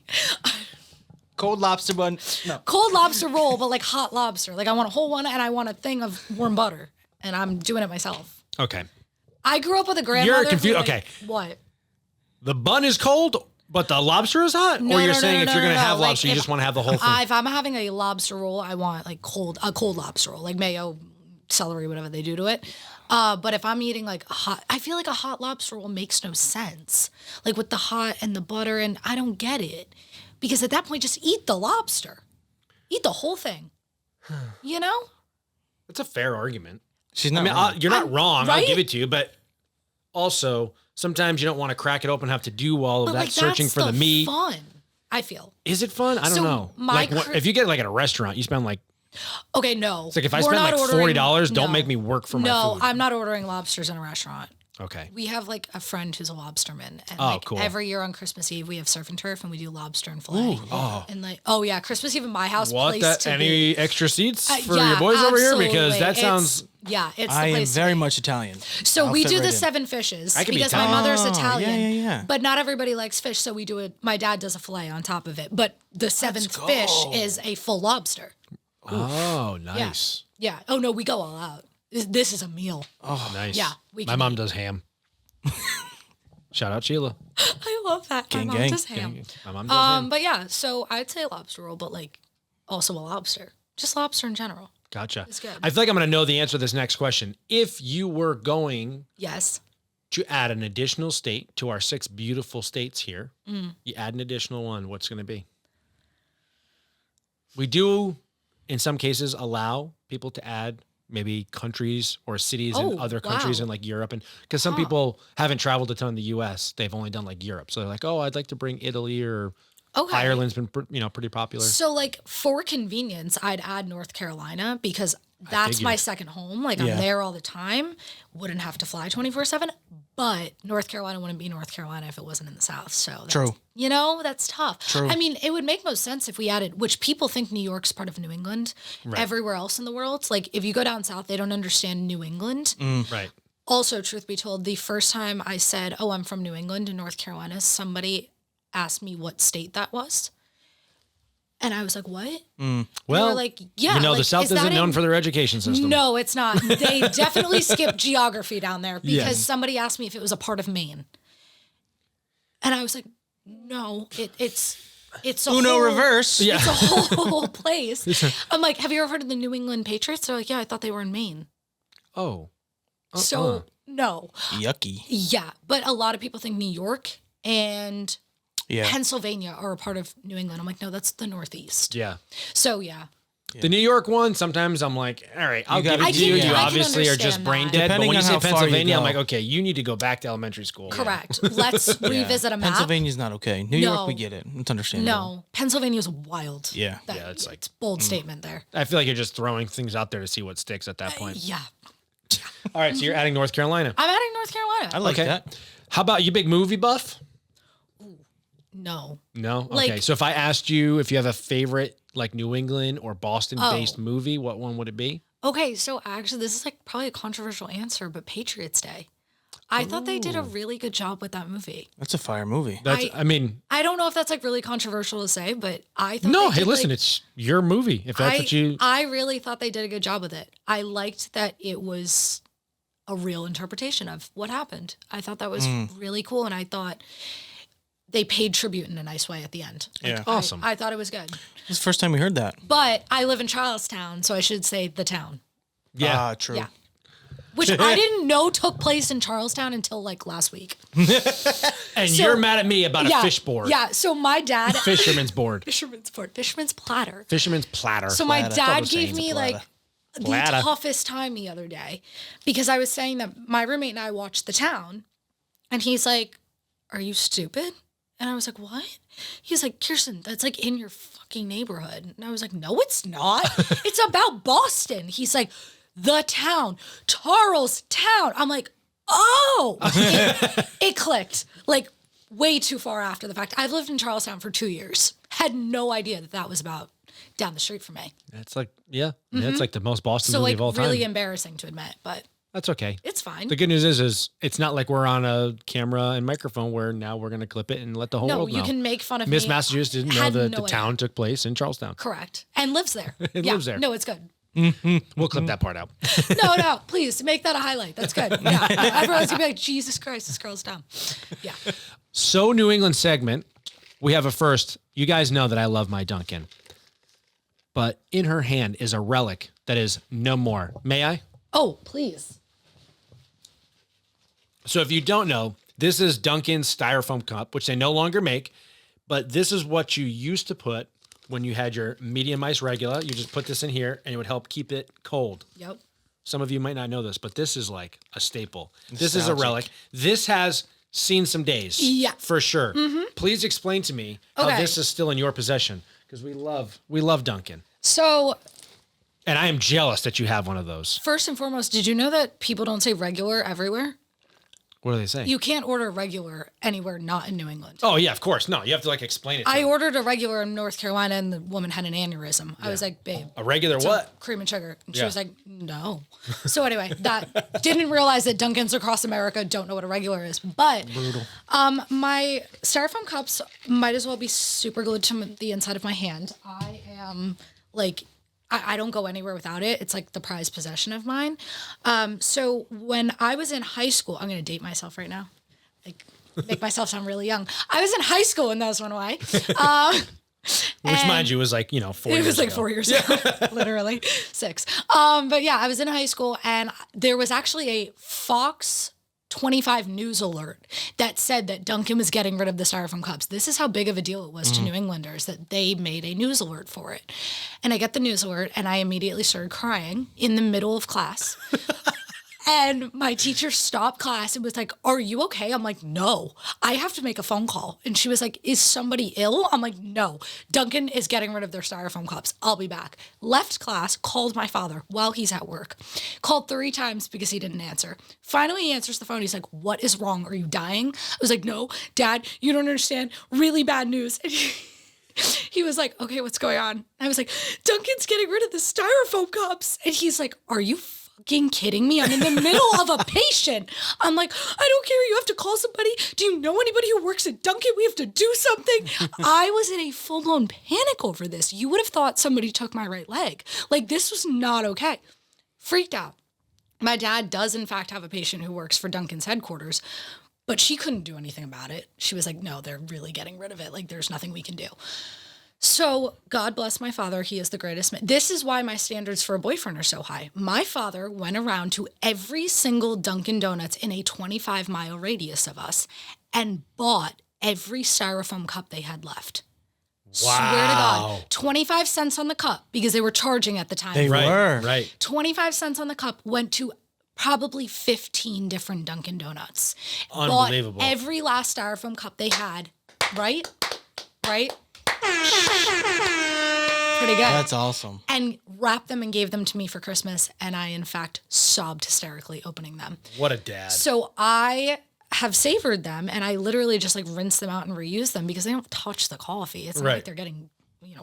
cold lobster bun. No.
Cold lobster roll, but like hot lobster. Like I want a whole one and I want a thing of warm butter, and I'm doing it myself.
Okay.
I grew up with a grandmother.
You're confused.
who, like,
Okay.
What?
The bun is cold, but the lobster is hot?
No,
or you're
no,
saying
no,
if
no,
you're going to
no,
have
like,
lobster, you
if-
just want to have the whole thing?
If I'm having a lobster roll, I want like a cold lobster roll, like mayo, celery, whatever they do to it. But if I'm eating like hot, I feel like a hot lobster roll makes no sense. Like with the hot and the butter, and I don't get it. Because at that point, just eat the lobster. Eat the whole thing. You know?
That's a fair argument.
She's not wrong.
You're not wrong.
right?
I'll give it to you. But also, sometimes you don't want to crack it open and have to do all of that searching for the meat.
Fun, I feel.
Is it fun? I don't know. If you get like at a restaurant, you spend like.
Okay, no.
It's like if I spend like $40, don't make me work for my food.
No, I'm not ordering lobsters in a restaurant.
Okay.
We have like a friend who's a lobsterman, and
cool.
every year on Christmas Eve we have surf and turf, and we do lobster and fillet. And like, Christmas Eve in my house.
Any extra seats for your boys over here? Because that sounds.
It's.
I am very much Italian.
So we do the 7 fishes because my mother's Italian.
Yeah.
But not everybody likes fish, so we do it. My dad does a fillet on top of it, but the 7th fish is a full lobster.
Oh, nice.
Yeah. Oh no, we go all out. This is a meal.
Oh, nice.
Yeah.
My mom does ham. Shout out Sheila.
I love that. My mom does ham.
My mom does ham.
But yeah, so I'd say lobster roll, but like also a lobster. Just lobster in general.
Gotcha.
It's good.
I feel like I'm going to know the answer to this next question. If you were going to add an additional state to our 6 beautiful states here, you add an additional one, what's going to be? We do, in some cases, allow people to add maybe countries or cities in other countries in like Europe. And because some people haven't traveled a ton in the US, they've only done like Europe. So they're like, I'd like to bring Italy or Ireland's been, pretty popular.
So like for convenience, I'd add North Carolina because that's my second home. Like I'm there all the time. Wouldn't have to fly 24/7. But North Carolina wouldn't be North Carolina if it wasn't in the South. So that's,
True.
That's tough. True. I mean, it would make most sense if we added, which people think New York's part of New England. Right. Everywhere else in the world, like if you go down south, they don't understand New England.
Right.
Also, truth be told, the first time I said, I'm from New England in North Carolina, somebody asked me what state that was. And I was like, what?
Well,
they were like,
the South isn't known for their education system.
No, it's not. They definitely skipped geography down there because somebody asked me if it was a part of Maine. And I was like, no, it's a
Uno reverse.
Yeah. It's a whole place. I'm like, have you ever heard of the New England Patriots? They're like, yeah, I thought they were in Maine.
Oh.
So, no.
Yucky.
Yeah, but a lot of people think New York and Pennsylvania are a part of New England. I'm like, no, that's the Northeast.
Yeah.
So, yeah.
The New York one, sometimes I'm like, all right, I'll give it to you. You obviously are just brain dead. But when you say Pennsylvania, I'm like, okay, you need to go back to elementary school.
Correct. Let's revisit a map.
Pennsylvania's not okay. New York, we get it. It's understandable.
No, Pennsylvania's wild.
Yeah.
It's like bold statement there.
I feel like you're just throwing things out there to see what sticks at that point.
Yeah.
All right, so you're adding North Carolina.
I'm adding North Carolina.
I like that.
How about you, big movie buff?
No.
No? Okay. So if I asked you if you have a favorite like New England or Boston-based movie, what one would it be?
Okay, so actually this is like probably a controversial answer, but Patriots Day. I thought they did a really good job with that movie.
That's a fire movie.
I don't know if that's like really controversial to say, but I thought
No, hey, listen, it's your movie. If that's what you
I really thought they did a good job with it. I liked that it was a real interpretation of what happened. I thought that was really cool, and I thought they paid tribute in a nice way at the end.
Awesome.
I thought it was good.
It's the first time we heard that.
But I live in Charlestown, so I should say the town.
Yeah.
True.
Yeah. Which I didn't know took place in Charlestown until like last week.
And you're mad at me about a fish board.
Yeah. So my dad.
Fisherman's board.
Fisherman's platter.
Fisherman's platter.
So my dad gave me like the toughest time the other day because I was saying that my roommate and I watched The Town, and he's like, "Are you stupid?" And I was like, "What?" He's like, "Kiersten, that's like in your fucking neighborhood." And I was like, "No, it's not. It's about Boston." He's like, "The Town, Charlestown." I'm like, "Oh," it clicked like way too far after the fact. I've lived in Charlestown for 2 years. Had no idea that was about down the street from me.
It's like, it's like the most Boston movie
like
of all time.
So really embarrassing to admit, but
that's okay.
It's fine.
The good news is it's not like we're on a camera and microphone where now we're going to clip it and let the whole world know.
No, you can make fun of
Miss
me.
Massachusetts didn't know that the town took place in Charlestown.
Correct. And lives there.
It lives there.
No, it's good.
We'll clip that part out.
No, please make that a highlight. That's good. Yeah. Everyone's going to be like, Jesus Christ, this girl's down. Yeah.
So New England segment, we have a first. You guys know that I love my Dunkin. But in her hand is a relic that is no more. May I?
Oh, please.
So if you don't know, this is Dunkin's Styrofoam cup, which they no longer make. But this is what you used to put when you had your medium ice regular, you just put this in here and it would help keep it cold.
Yep.
Some of you might not know this, but this is like a staple. This is a relic. This has seen some days.
Yeah.
For sure. Please explain to me how this is still in your possession, because we love Dunkin'.
So,
and I am jealous that you have one of those.
first and foremost, did you know that people don't say regular everywhere?
What do they say?
You can't order regular anywhere not in New England.
Oh, yeah, of course. No, you have to like explain it to
I
them.
ordered a regular in North Carolina and the woman had an aneurysm. I was like, babe.
A regular what?
Cream and sugar. And she was like, no. So anyway, didn't realize that Dunkin's across America don't know what a regular is. But brutal. My styrofoam cups might as well be super glued to the inside of my hand. I am like, I don't go anywhere without it. It's like the prized possession of mine. So when I was in high school, I'm going to date myself right now. Like, make myself sound really young. I was in high school when those went away.
Which, mind you, was like, 4 years ago.
It was like 4 years ago, literally 6. But yeah, I was in high school and there was actually a Fox 25 news alert that said that Dunkin' was getting rid of the styrofoam cups. This is how big of a deal it was to New Englanders that they made a news alert for it. And I get the news alert and I immediately started crying in the middle of class. And my teacher stopped class and was like, are you okay? I'm like, no, I have to make a phone call. And she was like, is somebody ill? I'm like, no, Dunkin' is getting rid of their styrofoam cups. I'll be back. Left class, called my father while he's at work. Called 3 times because he didn't answer. Finally, he answers the phone. He's like, what is wrong? Are you dying? I was like, no, Dad, you don't understand. Really bad news. And he was like, okay, what's going on? I was like, Dunkin's getting rid of the styrofoam cups. And he's like, are you fucking kidding me? I'm in the middle of a patient. I'm like, I don't care. You have to call somebody. Do you know anybody who works at Dunkin'? We have to do something. I was in a full-blown panic over this. You would have thought somebody took my right leg. Like, this was not okay. Freaked out. My dad does, in fact, have a patient who works for Dunkin's headquarters, but she couldn't do anything about it. She was like, no, they're really getting rid of it. Like, there's nothing we can do. So God bless my father. He is the greatest man. This is why my standards for a boyfriend are so high. My father went around to every single Dunkin Donuts in a 25-mile radius of us and bought every styrofoam cup they had left. Wow. Swear to God. 25 cents on the cup because they were charging at the time.
They were.
Right.
25 cents on the cup went to probably 15 different Dunkin Donuts.
Unbelievable.
Bought every last styrofoam cup they had. Right? Pretty good.
That's awesome.
And wrapped them and gave them to me for Christmas. And I, in fact, sobbed hysterically opening them.
What a dad.
So I have savored them and I literally just like rinse them out and reuse them because they don't touch the coffee. It's not like they're getting,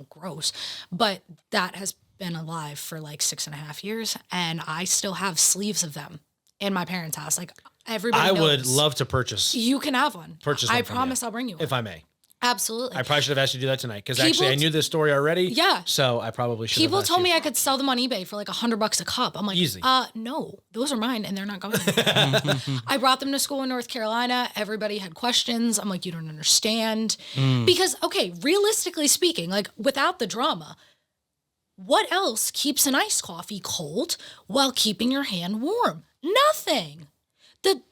gross. But that has been alive for like 6.5 years. And I still have sleeves of them in my parents' house. Like everybody knows.
I would love to purchase.
You can have one.
I
promise I'll bring you one.
If I may.
Absolutely.
I probably should have asked you to do that tonight because actually I knew this story already.
Yeah.
So I probably should have.
People told me I could sell them on eBay for like $100 a cup. I'm like,
easy.
No, those are mine and they're not going anywhere. I brought them to school in North Carolina. Everybody had questions. I'm like, you don't understand. Because, okay, realistically speaking, like without the drama, what else keeps an iced coffee cold while keeping your hand warm? Nothing. The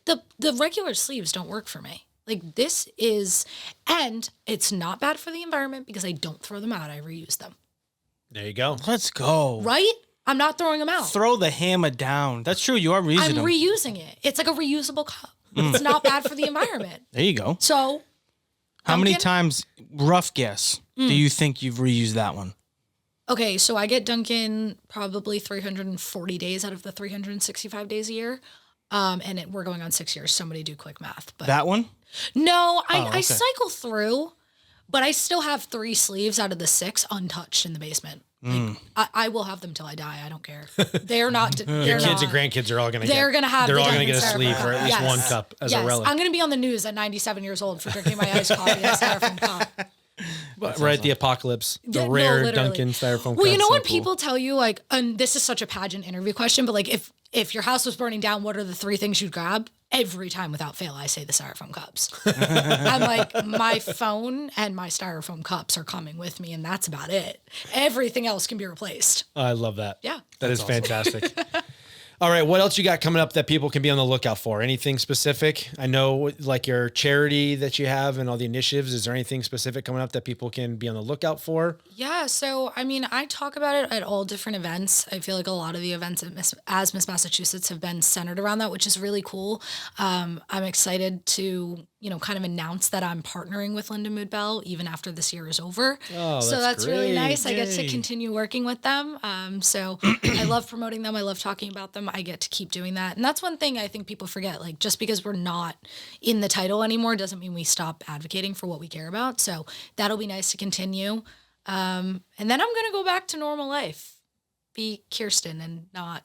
regular sleeves don't work for me. Like this is, and it's not bad for the environment because I don't throw them out. I reuse them.
There you go.
Let's go.
Right? I'm not throwing them out.
Throw the hammer down. That's true. You are reusing them.
I'm reusing it. It's like a reusable cup. It's not bad for the environment.
There you go.
So,
how many times, rough guess, do you think you've reused that one?
Okay, so I get Dunkin' probably 340 days out of the 365 days a year. And we're going on 6 years. Somebody do quick math. But
That one?
No, I cycle through, but I still have 3 sleeves out of the 6 untouched in the basement. Like, I will have them till I die. I don't care. They're not.
Your kids and grandkids are all going to.
They're going to have.
They're all
going to
get a sleeve or at least one cup as a relic.
I'm going to be on the news at 97 years old for drinking my iced coffee in a styrofoam cup.
Right, the apocalypse, the rare Dunkin' styrofoam.
Well, you know when people tell you like, and this is such a pageant interview question, but like if your house was burning down, what are the 3 things you'd grab? Every time without fail, I say the styrofoam cups. I'm like, my phone and my styrofoam cups are coming with me, and that's about it. Everything else can be replaced.
I love that.
Yeah.
That is fantastic. All right, what else you got coming up that people can be on the lookout for? Anything specific? I know like your charity that you have and all the initiatives. Is there anything specific coming up that people can be on the lookout for?
Yeah, so I mean, I talk about it at all different events. I feel like a lot of the events at Miss Massachusetts have been centered around that, which is really cool. I'm excited to, kind of announce that I'm partnering with Linda Mood Bell even after this year is over.
Oh,
so that's
great.
really nice.
Yay.
I get to continue working with them. So I love promoting them. I love talking about them. I get to keep doing that. And that's one thing I think people forget. Like, just because we're not in the title anymore doesn't mean we stop advocating for what we care about. So that'll be nice to continue. And then I'm going to go back to normal life, be Keirsten and not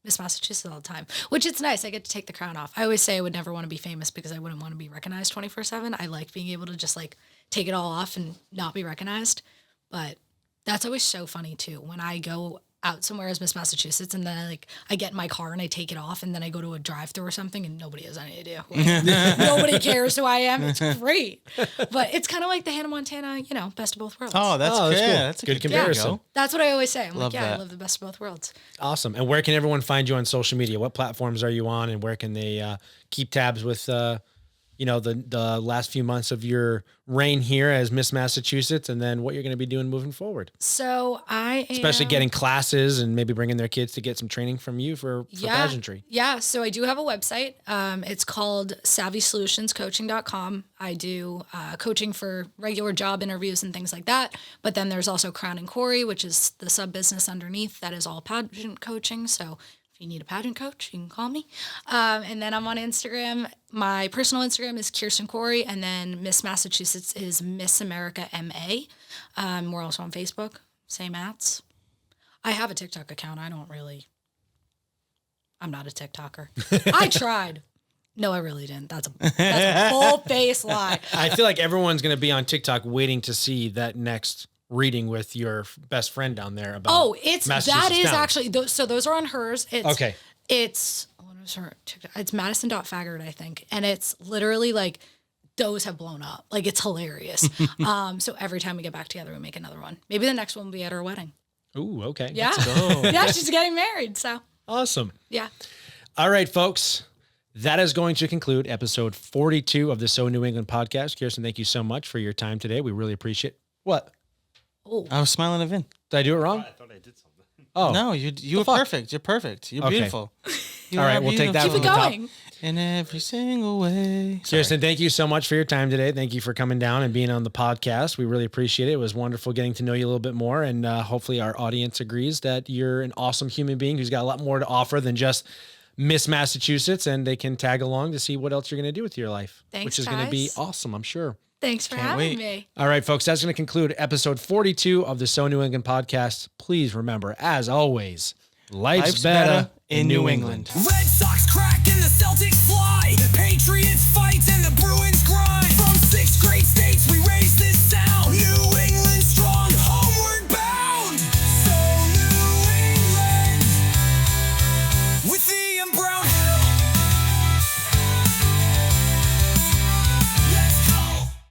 Miss Massachusetts all the time, which it's nice. I get to take the crown off. I always say I would never want to be famous because I wouldn't want to be recognized 24/7. I like being able to just like take it all off and not be recognized. But that's always so funny too. When I go out somewhere as Miss Massachusetts and then I get in my car and I take it off and then I go to a drive-thru or something and nobody has any idea. Nobody cares who I am. It's great. But it's kind of like the Hannah Montana, best of both worlds.
Oh, that's
cool.
That's a
good comparison.
Yeah.
That's what I always say. I'm
Love
I
that.
love the best of both worlds.
Awesome. And where can everyone find you on social media? What platforms are you on and where can they keep tabs with the last few months of your reign here as Miss Massachusetts and then what you're going to be doing moving forward?
So I am...
Especially getting classes and maybe bringing their kids to get some training from you for pageantry.
Yeah. So I do have a website. It's called SavvySolutionsCoaching.com. I do coaching for regular job interviews and things like that. But then there's also Kiersten Khoury, which is the sub business underneath. That is all pageant coaching. So if you need a pageant coach, you can call me. And then I'm on Instagram. My personal Instagram is Kiersten Khoury, and then Miss Massachusetts is Miss America MA. We're also on Facebook, same @. I have a TikTok account. I'm not a TikToker. I tried. No, I really didn't. That's a full-face lie.
I feel like everyone's going to be on TikTok waiting to see that next reading with your best friend down there about
that is actually so those are on hers.
Okay.
It's what was her TikTok? It's Madison.Faggard, I think, and it's literally like those have blown up. Like, it's hilarious. So every time we get back together, we make another one. Maybe the next one will be at her wedding.
Ooh, okay.
Yeah.
Let's go.
Yeah, she's getting married. So
Awesome.
yeah.
All right, folks. That is going to conclude episode 42 of the So New England podcast. Kiersten, thank you so much for your time today. We really appreciate it. What?
Oh,
I was smiling at Vin.
Did I do it wrong?
I thought I did something.
Oh.
No, you were perfect. You're perfect. You're
Okay.
beautiful. You
All right,
are
we'll take that
keep
from
it
the top.
going.
in every single way.
Kiersten, thank you so much for your time today. Thank you for coming down and being on the podcast. We really appreciate it. It was wonderful getting to know you a little bit more. And hopefully our audience agrees that you're an awesome human being who's got a lot more to offer than just Miss Massachusetts. And they can tag along to see what else you're going to do with your life.
Thanks,
which is going to be
guys.
awesome, I'm sure.
Thanks for
Can't
having
wait.
me.
All right, folks, that's going to conclude episode 42 of the So New England podcast. Please remember, as always, life's better in New England.
Red Sox crack and the Celtics fly. Patriots fight and the Bruins grind. From 6 great states, we